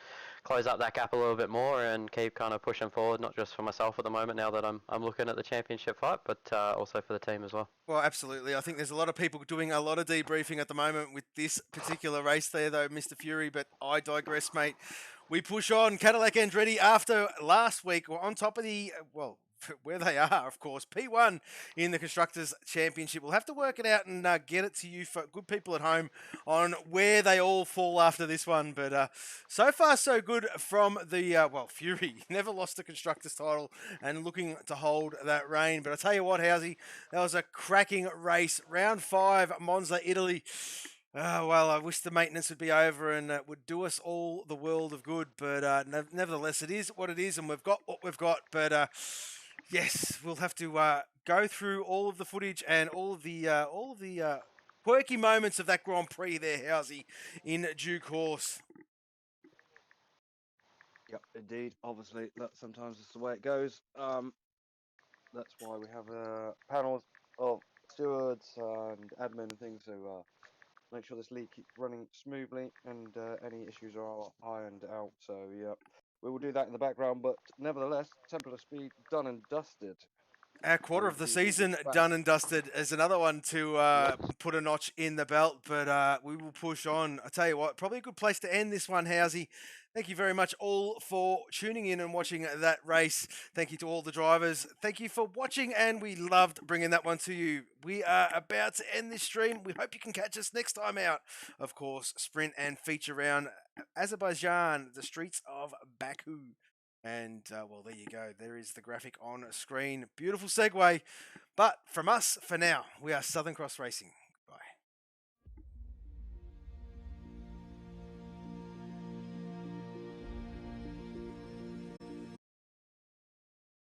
close up that gap a little bit more and keep kind of pushing forward, not just for myself at the moment now that I'm looking at the championship fight, but also for the team as well. Well, absolutely. I think there's a lot of people doing a lot of debriefing at the moment with this particular race there, though, Mr. Fury, but I digress, mate. We push on. Cadillac Andretti, after last week, were on top of the, well, where they are, of course, P1 in the Constructors' Championship. We'll have to work it out and get it to you for good people at home on where they all fall after this one. But so far, so good from the, Fury. Never lost the Constructors' title and looking to hold that reign. But I tell you what, Housey, that was a cracking race. Round 5, Monza, Italy. Well, I wish the maintenance would be over and would do us all the world of good. But nevertheless, it is what it is, and we've got what we've got. But yes, we'll have to go through all of the footage and all of the quirky moments of that Grand Prix there, Housey, in due course. Yep, indeed. Obviously, that sometimes is the way it goes. That's why we have panels of stewards and admin and things to make sure this league keeps running smoothly and any issues are ironed out. So yeah, we will do that in the background. But nevertheless, Templar Speed done and dusted. Our quarter of the season done and dusted is another one to put a notch in the belt, but we will push on. I tell you what, probably a good place to end this one, Housey. Thank you very much all for tuning in and watching that race. Thank you to all the drivers. Thank you for watching, and we loved bringing that one to you. We are about to end this stream. We hope you can catch us next time out. Of course, sprint and feature round Azerbaijan, the streets of Baku. And, well, there you go. There is the graphic on screen. Beautiful segue. But from us, for now, we are Southern Cross Racing.